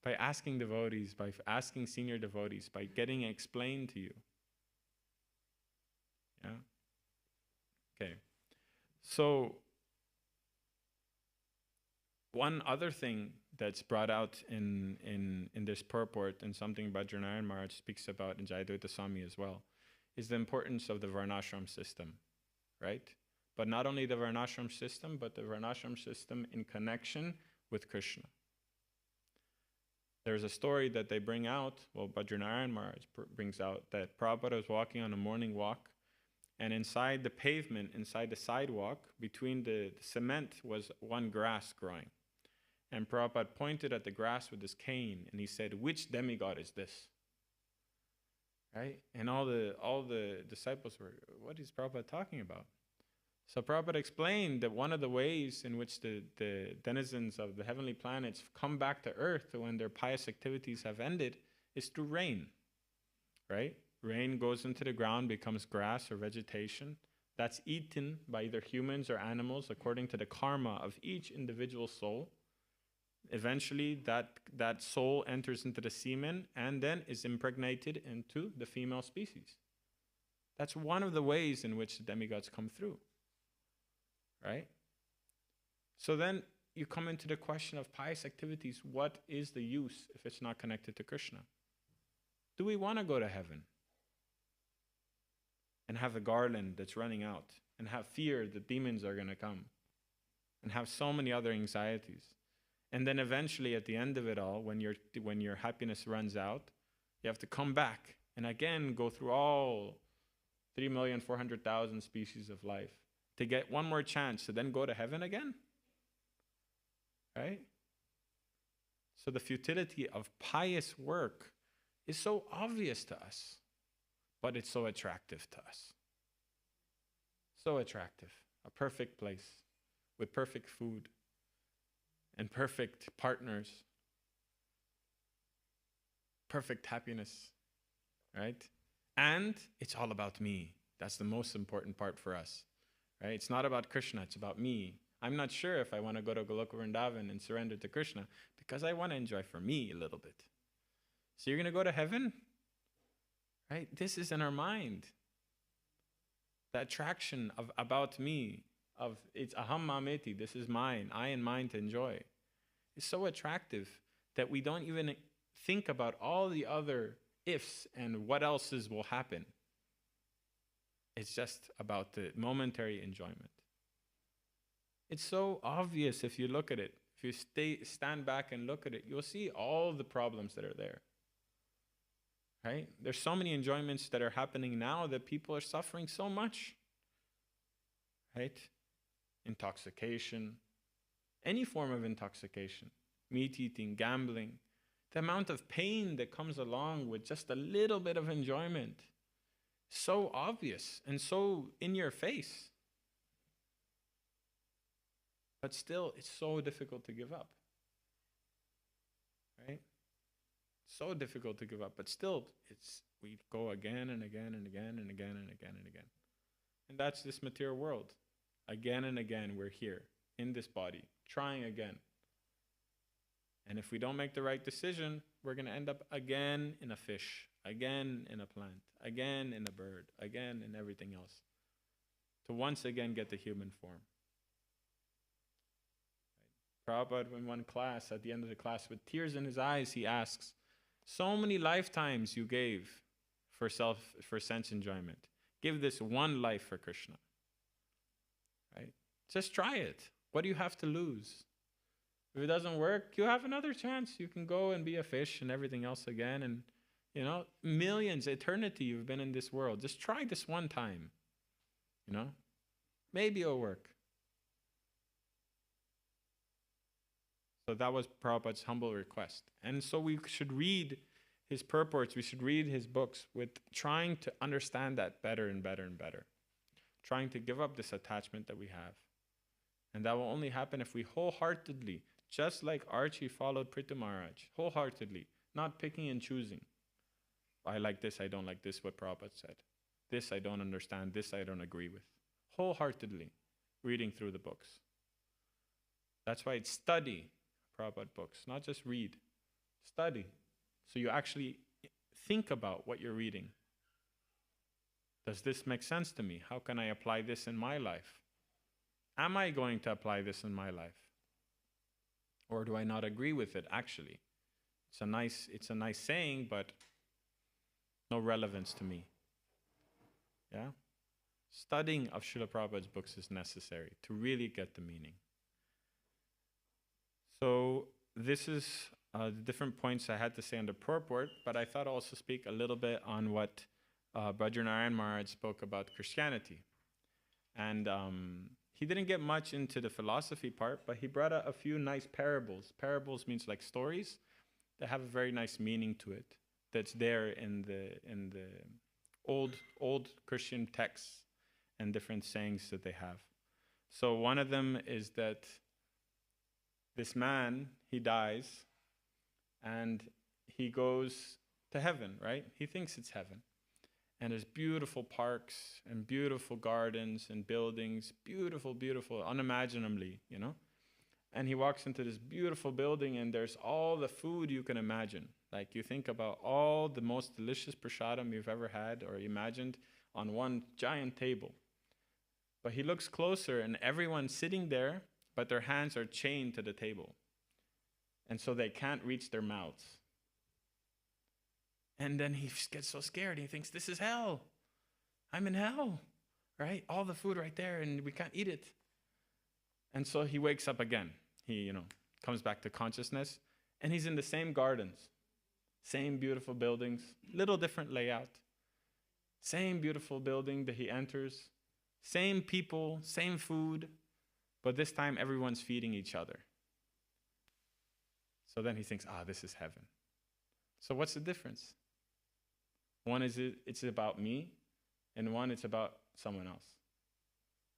By asking devotees, by asking senior devotees, by getting it explained to you. Yeah? Okay. So, one other thing that's brought out in this purport, and something Bajranarayan Maharaj speaks about in Jayadvaita Swami as well, is the importance of the Varnashram system, right? But not only the Varnashram system, but the Varnashram system in connection with Krishna. There's a story that they bring out, well, Bajranarayan Maharaj brings out, that Prabhupada was walking on a morning walk, and inside the pavement, inside the sidewalk, between the cement was one grass growing. And Prabhupada pointed at the grass with his cane, and he said, "Which demigod is this?" Right? And all the disciples were, what is Prabhupada talking about? So Prabhupada explained that one of the ways in which the denizens of the heavenly planets come back to earth when their pious activities have ended is through rain, right? Rain goes into the ground, becomes grass or vegetation. That's eaten by either humans or animals according to the karma of each individual soul. Eventually, that soul enters into the semen and then is impregnated into the female species. That's one of the ways in which the demigods come through. Right? So then you come into the question of pious activities. What is the use if it's not connected to Krishna? Do we want to go to heaven and have a garland that's running out and have fear that demons are going to come and have so many other anxieties? And then eventually at the end of it all, when your happiness runs out, you have to come back and again go through all 3,400,000 species of life to get one more chance to then go to heaven again? Right? So the futility of pious work is so obvious to us, but it's so attractive to us. So attractive. A perfect place. with perfect food and perfect partners, perfect happiness, right? And it's all about me. That's the most important part for us, right? It's not about Krishna, it's about me. I'm not sure if I want to go to Goloka Vrindavan and surrender to Krishna because I want to enjoy for me a little bit. So you're going to go to heaven? Right? This is in our mind. The attraction of about me, of it's aham mameti, this is mine, I and mine to enjoy, is so attractive that we don't even think about all the other ifs and what else's will happen. It's just about the momentary enjoyment. It's so obvious if you look at it. If you stand back and look at it, you'll see all the problems that are there. Right? There's so many enjoyments that are happening now that people are suffering so much. Right? Intoxication, any form of intoxication, meat eating, gambling, the amount of pain that comes along with just a little bit of enjoyment, so obvious and so in your face. But still, it's so difficult to give up. Right? So difficult to give up, but still, we go again and again and again and again and again and again. And that's this material world. Again and again, we're here in this body, trying again. And if we don't make the right decision, we're going to end up again in a fish, again in a plant, again in a bird, again in everything else, to once again get the human form. Prabhupada, in one class, at the end of the class, with tears in his eyes, he asks, so many lifetimes you gave for sense enjoyment. Give this one life for Krishna. Right? Just try it. What do you have to lose? If it doesn't work, you have another chance. You can go and be a fish and everything else again. And, millions, eternity you've been in this world. Just try this one time. Maybe it'll work. So that was Prabhupada's humble request. And so we should read his purports, we should read his books with trying to understand that better and better and better. Trying to give up this attachment that we have. And that will only happen if we wholeheartedly, just like Archie followed Prithu Maharaj, wholeheartedly, not picking and choosing. I like this, I don't like this, what Prabhupada said. This I don't understand, this I don't agree with. Wholeheartedly reading through the books. That's why it's study Prabhupada books, not just read. Study. So you actually think about what you're reading. Does this make sense to me? How can I apply this in my life? Am I going to apply this in my life? Or do I not agree with it actually? It's a nice saying, but no relevance to me. Yeah? Studying of Srila Prabhupada's books is necessary to really get the meaning. So this is the different points I had to say on the purport, but I thought I'd also speak a little bit on what Bhadranarayan Maharaj spoke about Christianity. And he didn't get much into the philosophy part, but he brought out a few nice parables. Parables means like stories that have a very nice meaning to it. That's there in the old Christian texts and different sayings that they have. So one of them is that this man, he dies, and he goes to heaven, right? He thinks it's heaven. And there's beautiful parks and beautiful gardens and buildings, beautiful, beautiful, unimaginably, And he walks into this beautiful building, and there's all the food you can imagine. Like, you think about all the most delicious prasadam you've ever had or imagined on one giant table. But he looks closer, and everyone's sitting there, but their hands are chained to the table. And so they can't reach their mouths. And then he gets so scared. He thinks, this is hell. I'm in hell, right? All the food right there, and we can't eat it. And so he wakes up again. He, comes back to consciousness, and he's in the same gardens, same beautiful buildings, little different layout, same beautiful building that he enters, same people, same food, but this time everyone's feeding each other. So then he thinks, this is heaven. So what's the difference? One is it's about me, and one it's about someone else.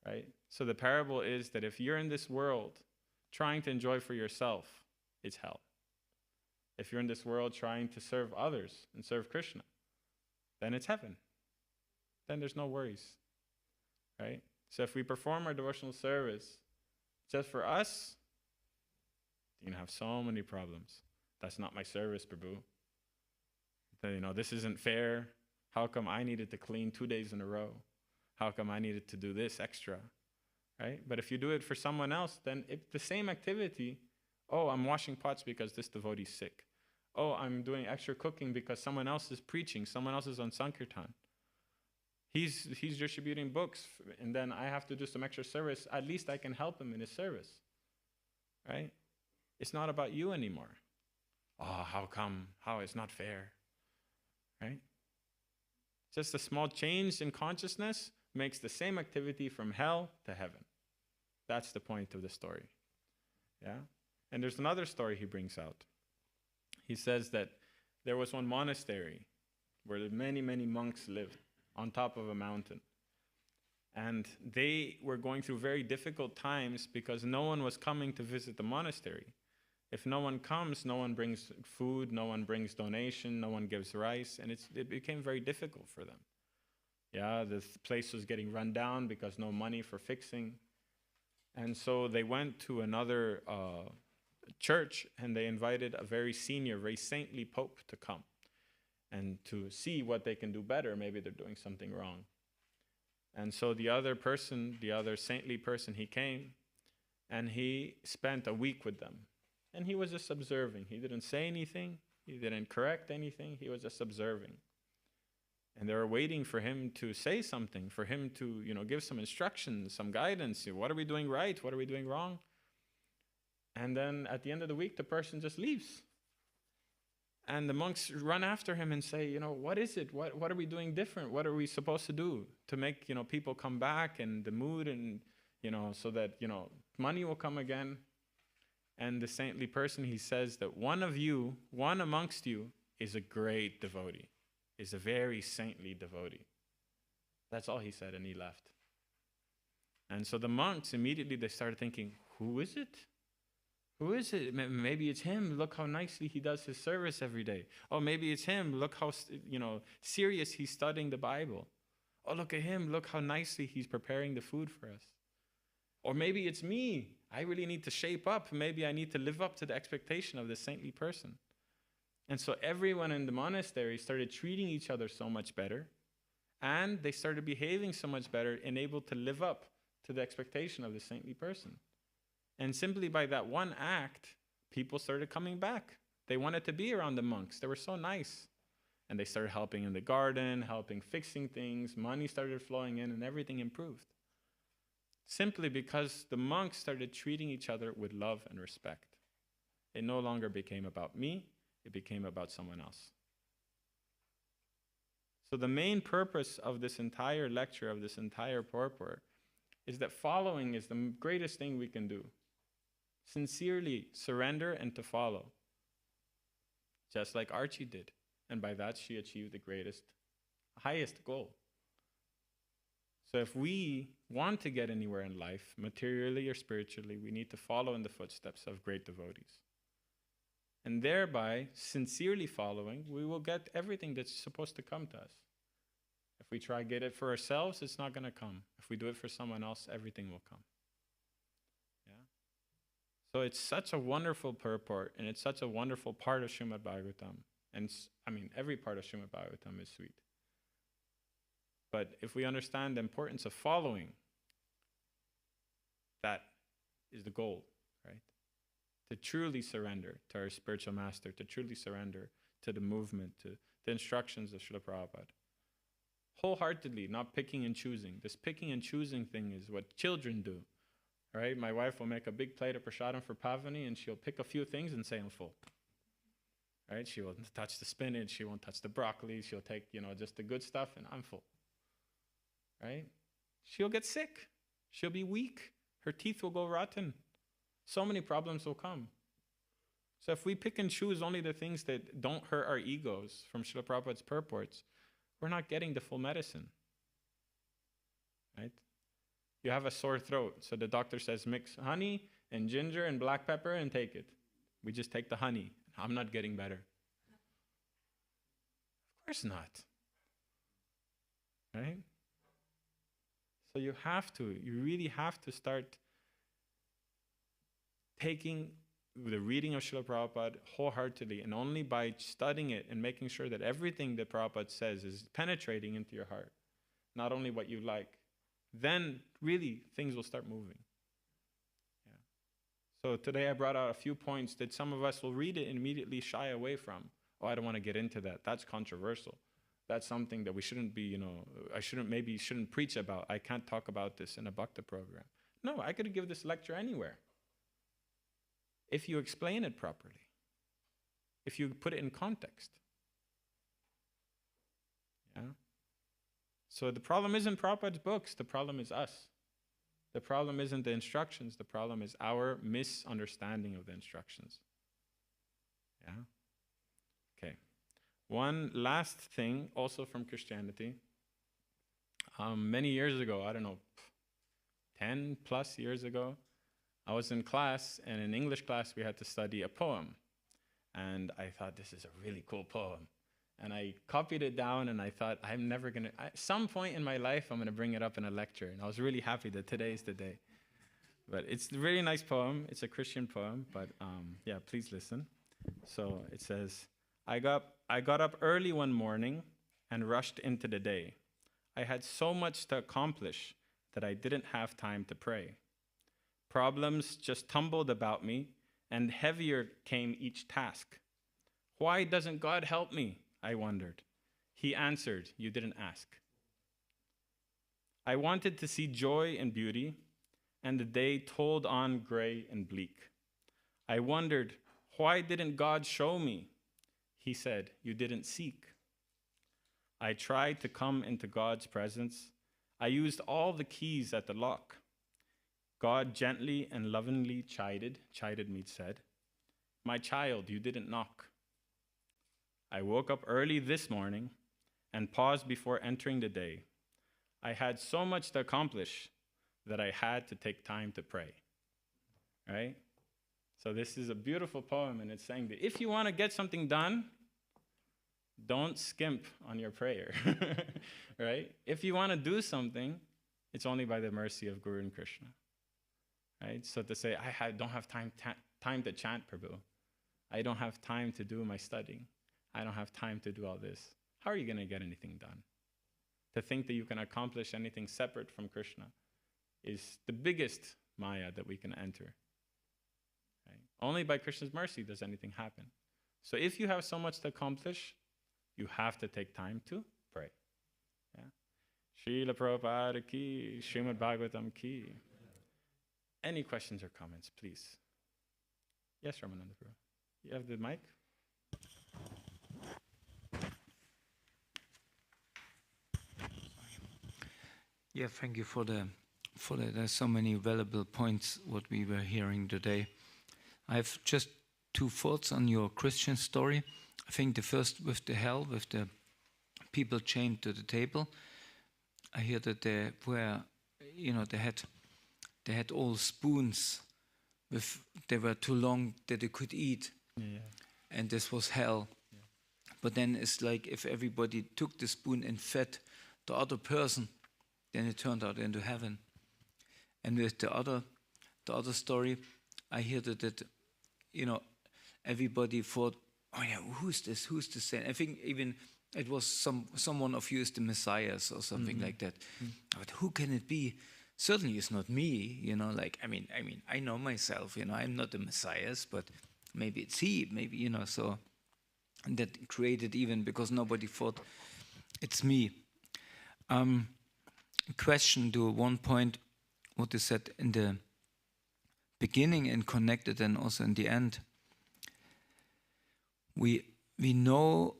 right? So the parable is that if you're in this world trying to enjoy for yourself, it's hell. If you're in this world trying to serve others and serve Krishna, then it's heaven. Then there's no worries, right? So if we perform our devotional service just for us, you're going to have so many problems. That's not my service, Prabhu. This isn't fair. How come I needed to clean 2 days in a row? How come I needed to do this extra, right? But if you do it for someone else, then the same activity, oh, I'm washing pots because this devotee's sick. Oh, I'm doing extra cooking because someone else is preaching, someone else is on Sankirtan. He's distributing books, and then I have to do some extra service. At least I can help him in his service, right? It's not about you anymore. Oh, how come? How? It's not fair, right? Just a small change in consciousness makes the same activity from hell to heaven. That's the point of the story. Yeah? And there's another story he brings out. He says that there was one monastery where many, many monks lived on top of a mountain. And they were going through very difficult times because no one was coming to visit the monastery. If no one comes, no one brings food, no one brings donation, no one gives rice, and it became very difficult for them. Yeah, the place was getting run down because no money for fixing. And so they went to another church, and they invited a very senior, very saintly pope to come and to see what they can do better. Maybe they're doing something wrong. And so the other saintly person, he came, and he spent a week with them. And he was just observing. He didn't say anything. He didn't correct anything. He was just observing. And they were waiting for him to say something, for him to, give some instructions, some guidance. What are we doing right? What are we doing wrong? And then at the end of the week, the person just leaves. And the monks run after him and say, what is it? What are we doing different? What are we supposed to do to make, people come back and the mood and, so that, money will come again? And the saintly person, he says that one amongst you is a great devotee, is a very saintly devotee. That's all he said, and he left. And so the monks, immediately they started thinking, who is it? Who is it? Maybe it's him. Look how nicely he does his service every day. Oh, maybe it's him. Look how, serious he's studying the Bible. Oh, look at him. Look how nicely he's preparing the food for us. Or maybe it's me. I really need to shape up. Maybe I need to live up to the expectation of this saintly person. And so everyone in the monastery started treating each other so much better, and they started behaving so much better and able to live up to the expectation of the saintly person. And simply by that one act, people started coming back. They wanted to be around the monks. They were so nice. And they started helping in the garden, helping fixing things. Money started flowing in, and everything improved. Simply because the monks started treating each other with love and respect. It no longer became about me, it became about someone else. So the main purpose of this entire lecture, of this entire purport, is that following is the greatest thing we can do. Sincerely surrender and to follow. Just like Archie did. And by that she achieved the highest goal. So if we want to get anywhere in life, materially or spiritually, we need to follow in the footsteps of great devotees. And thereby, sincerely following, we will get everything that's supposed to come to us. If we try to get it for ourselves, it's not going to come. If we do it for someone else, everything will come. Yeah. So it's such a wonderful purport, and it's such a wonderful part of Shrimad-Bhagavatam. And every part of Shrimad-Bhagavatam is sweet. But if we understand the importance of following, that is the goal, right? To truly surrender to our spiritual master, to truly surrender to the movement, to the instructions of Srila Prabhupada. Wholeheartedly, not picking and choosing. This picking and choosing thing is what children do, right? My wife will make a big plate of prasadam for Pavani, and she'll pick a few things and say, I'm full. Right? She won't touch the spinach, she won't touch the broccoli, she'll take, just the good stuff, and I'm full. Right? She'll get sick. She'll be weak. Her teeth will go rotten. So many problems will come. So if we pick and choose only the things that don't hurt our egos from Srila Prabhupada's purports, we're not getting the full medicine. Right? You have a sore throat. So the doctor says, mix honey and ginger and black pepper and take it. We just take the honey. I'm not getting better. Of course not. Right? So you really have to start taking the reading of Srila Prabhupada wholeheartedly, and only by studying it and making sure that everything that Prabhupada says is penetrating into your heart, not only what you like, then really things will start moving. Yeah. So today I brought out a few points that some of us will read it and immediately shy away from. Oh, I don't want to get into that. That's controversial. That's something that we shouldn't be, I shouldn't preach about. I can't talk about this in a Bhakta program. No, I could give this lecture anywhere. If you explain it properly, if you put it in context. Yeah. So the problem isn't Prabhupada's books, the problem is us. The problem isn't the instructions, the problem is our misunderstanding of the instructions. Yeah. Okay. One last thing, also from Christianity. Many years ago, I don't know, 10 plus years ago, I was in class, and in English class, we had to study a poem. And I thought, this is a really cool poem. And I copied it down, and I thought, I'm never going to, at some point in my life, I'm going to bring it up in a lecture. And I was really happy that today is the day. But it's a really nice poem. It's a Christian poem, but yeah, please listen. So it says, I got up early one morning and rushed into the day. I had so much to accomplish that I didn't have time to pray. Problems just tumbled about me, and heavier came each task. Why doesn't God help me? I wondered. He answered, you didn't ask. I wanted to see joy and beauty, and the day told on gray and bleak. I wondered, why didn't God show me? He said, you didn't seek. I tried to come into God's presence. I used all the keys at the lock. God gently and lovingly chided means said, my child, you didn't knock. I woke up early this morning and paused before entering the day. I had so much to accomplish that I had to take time to pray. Right? So this is a beautiful poem, and it's saying that if you want to get something done, don't skimp on your prayer. Right? If you want to do something, it's only by the mercy of Guru and Krishna. Right? So to say, I don't have time to chant, Prabhu. I don't have time to do my studying. I don't have time to do all this. How are you going to get anything done? To think that you can accomplish anything separate from Krishna is the biggest maya that we can enter. Right? Only by Krishna's mercy does anything happen. So if you have so much to accomplish, you have to take time to pray. Yeah? Srila Prabhupada ki, Shrimad-Bhagavatam ki. Any questions or comments, please? Yes, Ramananda Prabhu. You have the mic? Yeah, thank you for the. There's so many valuable points what we were hearing today. I have just two thoughts on your Christian story. I think the first with the hell, with the people chained to the table. I hear that they were, they had all spoons. They were too long that they could eat, and this was hell. Yeah. But then it's like if everybody took the spoon and fed the other person, then it turned out into heaven. And with the other story, I hear that everybody thought, oh yeah, who's this? Who's this? I think even it was someone of you is the Messiah or something like that. Mm-hmm. But who can it be? Certainly it's not me, I know myself, I'm not the Messiah, but maybe it's he, so that created even because nobody thought it's me. Question to one point, what is said in the beginning and connected and also in the end. We know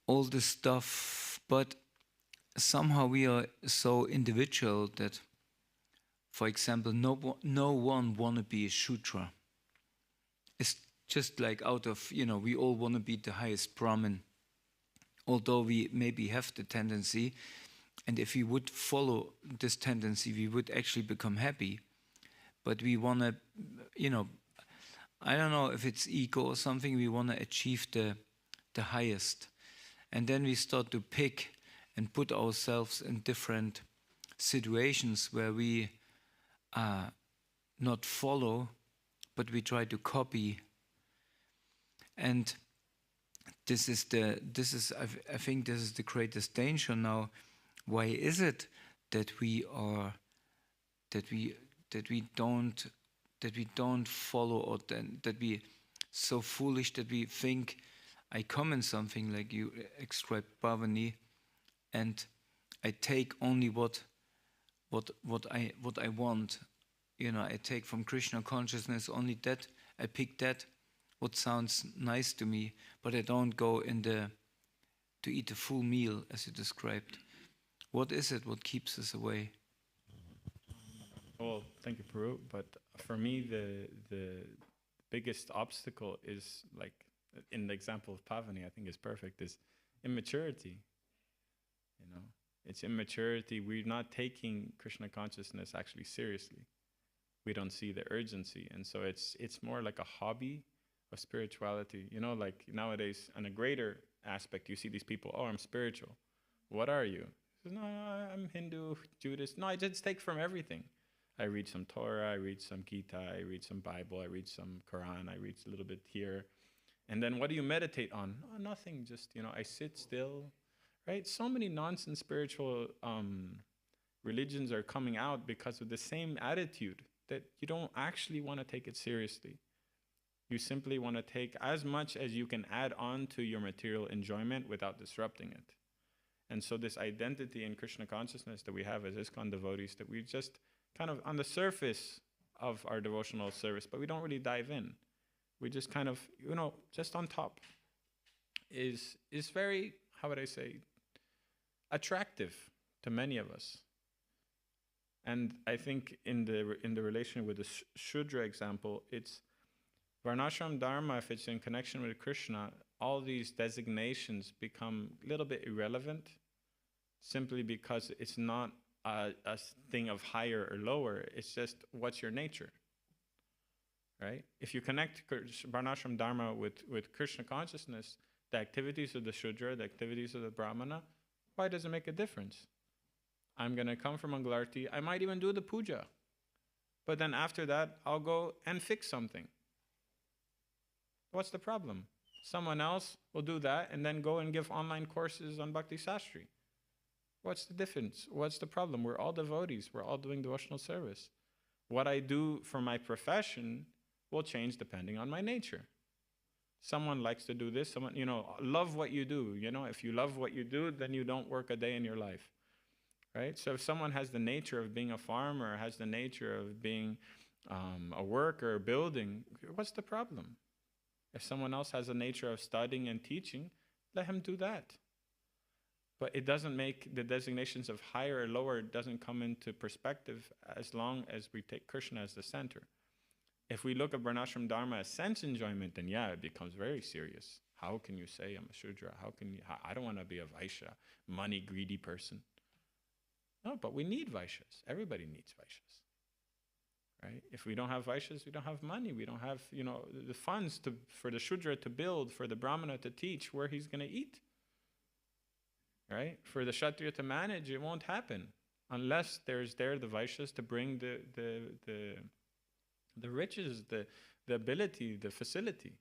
all this stuff, but somehow we are so individual that, for example, no one want to be a Shudra. It's just like out of, we all want to be the highest Brahmin. Although we maybe have the tendency, And if we would follow this tendency, we would actually become happy. But we want to, I don't know if it's ego or something, we want to achieve the highest. And then we start to pick and put ourselves in different situations where we not follow, but we try to copy. And I think this is the greatest danger now. Why is it that we don't follow, or that we so foolish that we think I come in something like you described Bhavani, and I take only what I want. I take from Krishna consciousness only that. I pick that what sounds nice to me, but I don't go to eat a full meal as you described. What is it? What keeps us away? Well, thank you, Prabhu. But for me, the biggest obstacle is, like in the example of Pavani, I think is perfect, is immaturity. It's immaturity. We're not taking Krishna consciousness actually seriously. We don't see the urgency. And so it's more like a hobby of spirituality. Like nowadays, on a greater aspect, you see these people, oh, I'm spiritual. What are you? No, I'm Hindu, Judas. No, I just take from everything. I read some Torah, I read some Gita, I read some Bible, I read some Quran, I read a little bit here. And then what do you meditate on? Oh, nothing, just, I sit still, right? So many nonsense spiritual religions are coming out because of the same attitude, that you don't actually want to take it seriously. You simply want to take as much as you can add on to your material enjoyment without disrupting it. And so this identity in Krishna consciousness that we have as ISKCON devotees, that we just kind of on the surface of our devotional service, but we don't really dive in. We just kind of, just on top, is very, how would I say, attractive to many of us. And I think in the relation with the Shudra example, it's Varnashram Dharma, if it's in connection with Krishna, all these designations become a little bit irrelevant, simply because it's not a thing of higher or lower. It's just, what's your nature, right? If you connect Varnashram Dharma with Krishna consciousness, the activities of the Shudra, the activities of the Brahmana, why does it make a difference? I'm going to come from Mangalarti. I might even do the puja. But then after that, I'll go and fix something. What's the problem? Someone else will do that and then go and give online courses on Bhakti Sastri. What's the difference? What's the problem? We're all devotees. We're all doing devotional service. What I do for my profession will change depending on my nature. Someone likes to do this. Someone, love what you do. If you love what you do, then you don't work a day in your life. Right? So if someone has the nature of being a farmer, has the nature of being a worker, building, what's the problem? If someone else has a nature of studying and teaching, let him do that. But it doesn't make the designations of higher or lower, it doesn't come into perspective as long as we take Krishna as the center. If we look at Varnashram Dharma as sense enjoyment, then yeah, it becomes very serious. How can you say I'm a Shudra? I don't want to be a Vaishya, money greedy person. No, but we need Vaishyas. Everybody needs Vaishyas. Right? If we don't have Vaishyas, we don't have money. We don't have, the funds for the Shudra to build, for the Brahmana to teach where he's going to eat. Right? For the Kshatriya to manage, it won't happen unless there's the Vaishyas to bring the riches, the ability, the facility.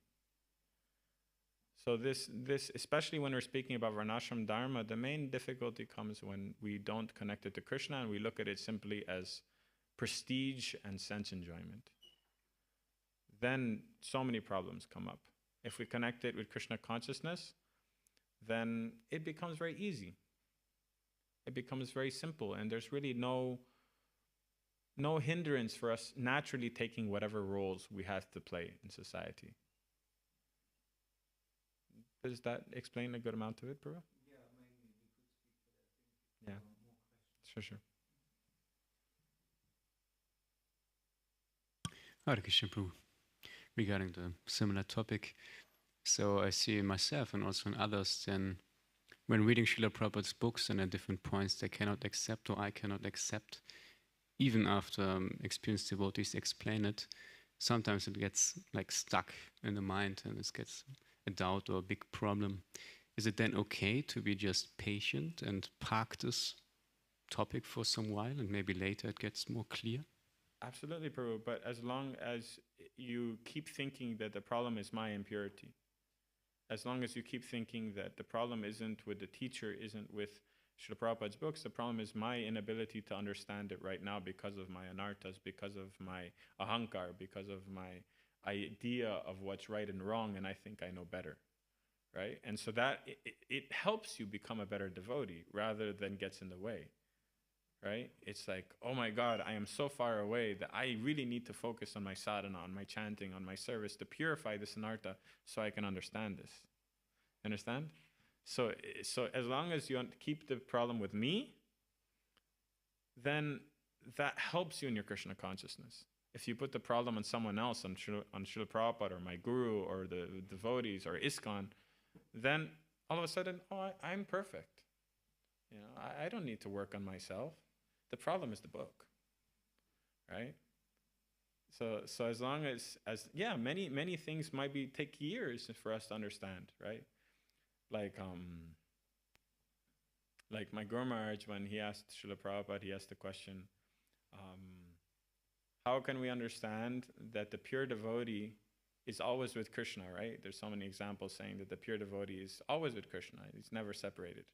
So this, especially when we're speaking about Varnashram Dharma, the main difficulty comes when we don't connect it to Krishna and we look at it simply as prestige and sense enjoyment. Then so many problems come up. If we connect it with Krishna consciousness, then it becomes very easy. It becomes very simple, and there's really no hindrance for us naturally taking whatever roles we have to play in society. Does that explain a good amount to it, Prabhu? Yeah, maybe we could speak, but I think Yeah. more questions. Sure. Hare Krishna, Prabhu. Regarding the similar topic, so I see in myself and also in others then when reading Srila Prabhupada's books and at different points they cannot accept or I cannot accept, even after experienced devotees explain it, sometimes it gets like stuck in the mind and it gets a doubt or a big problem. Is it then okay to be just patient and park this topic for some while and maybe later it gets more clear? Absolutely, Prabhu. But as long as you keep thinking that the problem is my impurity, as long as you keep thinking that the problem isn't with the teacher, isn't with Srila Prabhupada's books, the problem is my inability to understand it right now because of my anarthas, because of my ahankar, because of my idea of what's right and wrong, and I think I know better, right? And so that it helps you become a better devotee rather than gets in the way, right? It's like, oh my God, I am so far away that I really need to focus on my sadhana, on my chanting, on my service to purify this anartha so I can understand this. Understand? So as long as you keep the problem with me, then that helps you in your Krishna consciousness. If you put the problem on someone else, on Srila Prabhupada or my guru or the devotees or ISKCON, then all of a sudden, oh, I'm perfect. You know, I don't need to work on myself. The problem is the book, right? So as long as yeah, many things might take years for us to understand, right? Like my Guru Maharaj, when he asked Srila Prabhupada, he asked the question, how can we understand that the pure devotee is always with Krishna, right? There's so many examples saying that the pure devotee is always with Krishna. He's never separated.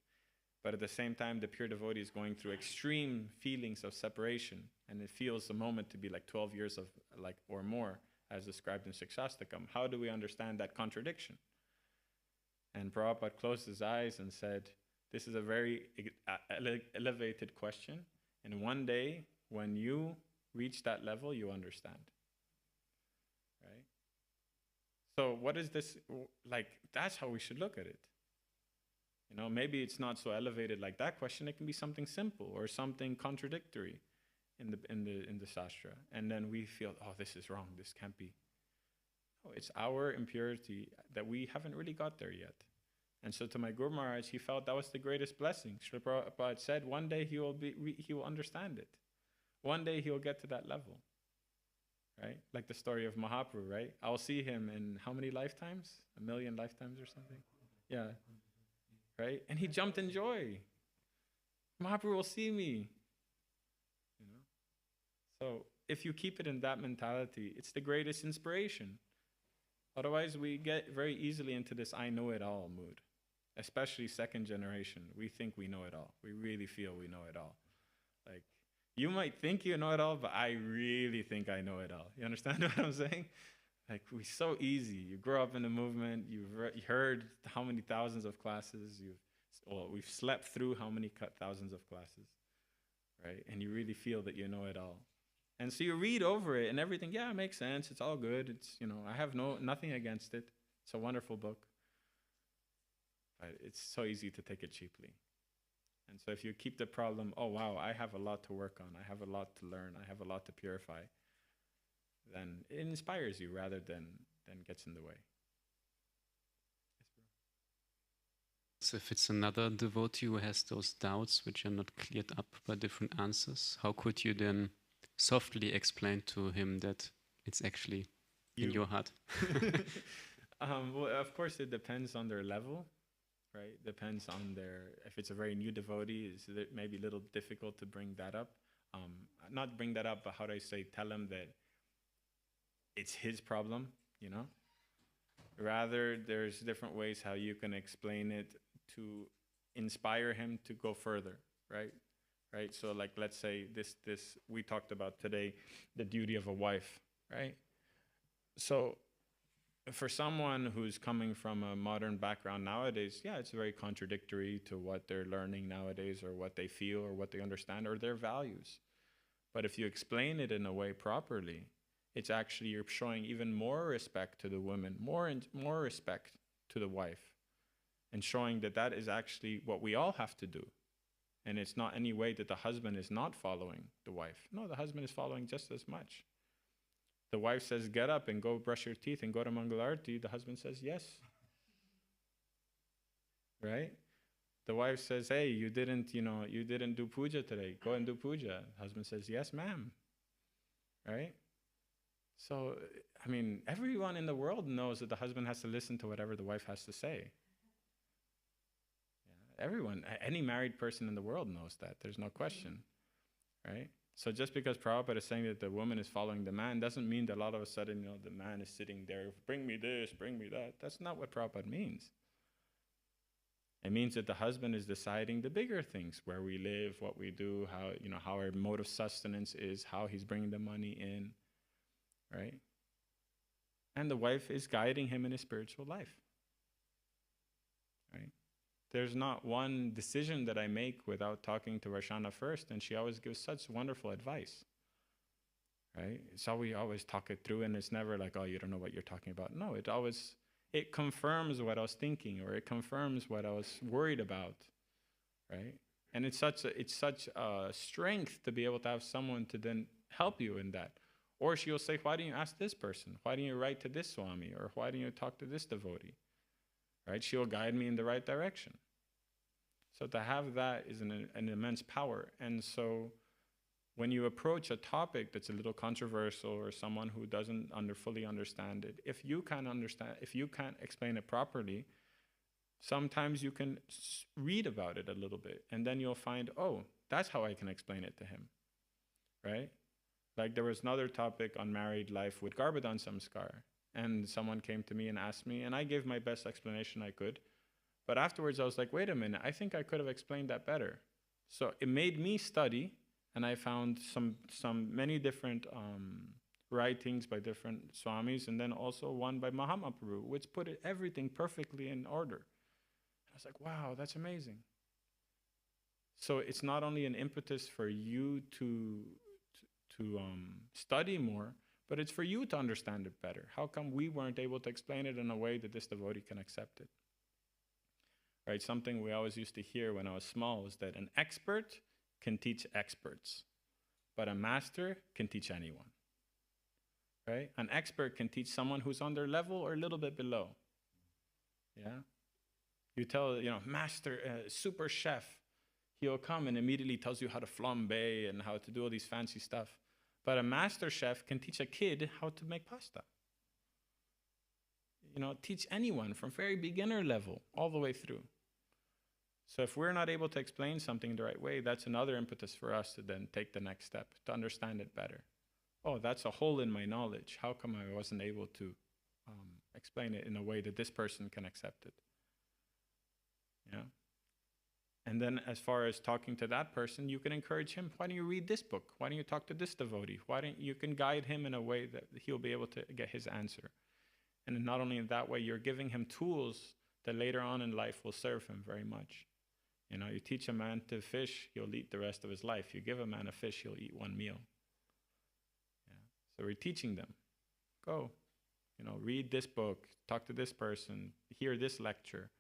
But at the same time, the pure devotee is going through extreme feelings of separation, and it feels the moment to be like 12 years of like or more, as described in Shikshastakam. How do we understand that contradiction? And Prabhupada closed his eyes and said, this is a very elevated question, and one day when you reach that level, you understand. Right? So what is this, like, that's how we should look at it. You know, maybe it's not so elevated like that question. It can be something simple or something contradictory in the Shastra. And then we feel, oh, this is wrong. This can't be. No, it's our impurity that we haven't really got there yet. And so to my Guru Maharaj, he felt that was the greatest blessing. Srila Prabhupada said one day he will understand it. One day he will get to that level. Right? Like the story of Mahaprabhu, right? I'll see him in how many lifetimes? 1 million lifetimes or something? Yeah. Right? And he jumped in joy. Mahaprabhu will see me. You know? So if you keep it in that mentality, it's the greatest inspiration. Otherwise, we get very easily into this I know it all mood, especially second generation. We think we know it all. We really feel we know it all. Like, you might think you know it all, but I really think I know it all. You understand what I'm saying? Like, we're so easy. You grow up in the movement. You've heard how many thousands of classes. We've slept through how many thousands of classes, right? And you really feel that you know it all. And so you read over it and everything, yeah, it makes sense. It's all good. It's, you know, I have nothing against it. It's a wonderful book. But it's so easy to take it cheaply. And so if you keep the problem, oh, wow, I have a lot to work on. I have a lot to learn. I have a lot to purify. Then it inspires you rather than gets in the way. So if it's another devotee who has those doubts which are not cleared up by different answers, how could you then softly explain to him that it's actually in your heart? Well, of course, it depends on their level, right? Depends on if it's a very new devotee, it may be a little difficult to bring that up. Not bring that up, but how do I say, tell him that it's his problem, you know? Rather, there's different ways how you can explain it to inspire him to go further, right? Right? So like, let's say this we talked about today, the duty of a wife, right? So for someone who's coming from a modern background nowadays, yeah, it's very contradictory to what they're learning nowadays or what they feel or what they understand or their values. But if you explain it in a way properly, it's actually you're showing even more respect to the woman, more respect to the wife, and showing that is actually what we all have to do. And it's not any way that the husband is not following the wife. No, the husband is following just as much. The wife says, get up and go brush your teeth and go to Mangalarti. The husband says, yes. Right? The wife says, hey, you didn't do puja today. Go and do puja. Husband says, yes, ma'am. Right? So, I mean, everyone in the world knows that the husband has to listen to whatever the wife has to say. Yeah, everyone, any married person in the world knows that. There's no question. Right? So just because Prabhupada is saying that the woman is following the man doesn't mean that all of a sudden, the man is sitting there, bring me this, bring me that. That's not what Prabhupada means. It means that the husband is deciding the bigger things, where we live, what we do, how our mode of sustenance is, how he's bringing the money in, right? And the wife is guiding him in his spiritual life, right? There's not one decision that I make without talking to Rashana first, and she always gives such wonderful advice, right? So we always talk it through, and it's never like, oh, you don't know what you're talking about. No, it confirms what I was thinking, or it confirms what I was worried about, right? And it's such a strength to be able to have someone to then help you in that. Or she'll say, why didn't you ask this person? Why didn't you write to this Swami? Or why didn't you talk to this devotee? Right? She'll guide me in the right direction. So to have that is an immense power. And so when you approach a topic that's a little controversial, or someone who doesn't fully understand it, if you can't explain it properly, sometimes you can read about it a little bit, and then you'll find, oh, that's how I can explain it to him, right? Like there was another topic on married life with Garbhadan Samskar, and someone came to me and asked me, and I gave my best explanation I could, but afterwards I was like, wait a minute, I think I could have explained that better. So it made me study, and I found many different writings by different swamis, and then also one by Mahaprabhu, which put everything perfectly in order. I was like, wow, that's amazing. So it's not only an impetus for you to study more, but it's for you to understand it better. How come we weren't able to explain it in a way that this devotee can accept it? Right? Something we always used to hear when I was small was that an expert can teach experts, but a master can teach anyone. Right? An expert can teach someone who's on their level or a little bit below. Yeah? You tell, master, super chef, he'll come and immediately tells you how to flambe and how to do all these fancy stuff. But a master chef can teach a kid how to make pasta. Teach anyone from very beginner level all the way through. So if we're not able to explain something the right way, that's another impetus for us to then take the next step, to understand it better. Oh, that's a hole in my knowledge. How come I wasn't able to explain it in a way that this person can accept it? Yeah. And then as far as talking to that person, you can encourage him, why don't you read this book? Why don't you talk to this devotee? Why don't you can guide him in a way that he'll be able to get his answer. And not only in that way, you're giving him tools that later on in life will serve him very much. You teach a man to fish, he'll eat the rest of his life. You give a man a fish, he'll eat one meal. Yeah. So we're teaching them. Go, read this book, talk to this person, hear this lecture.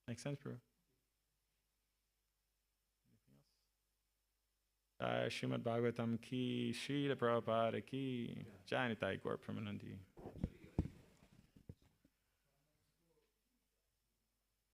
Make sense, bro? Anything else? Shrimad-Bhagavatam ki, Srila Prabhupada ki, Jai Nitai Gaur Premanandi.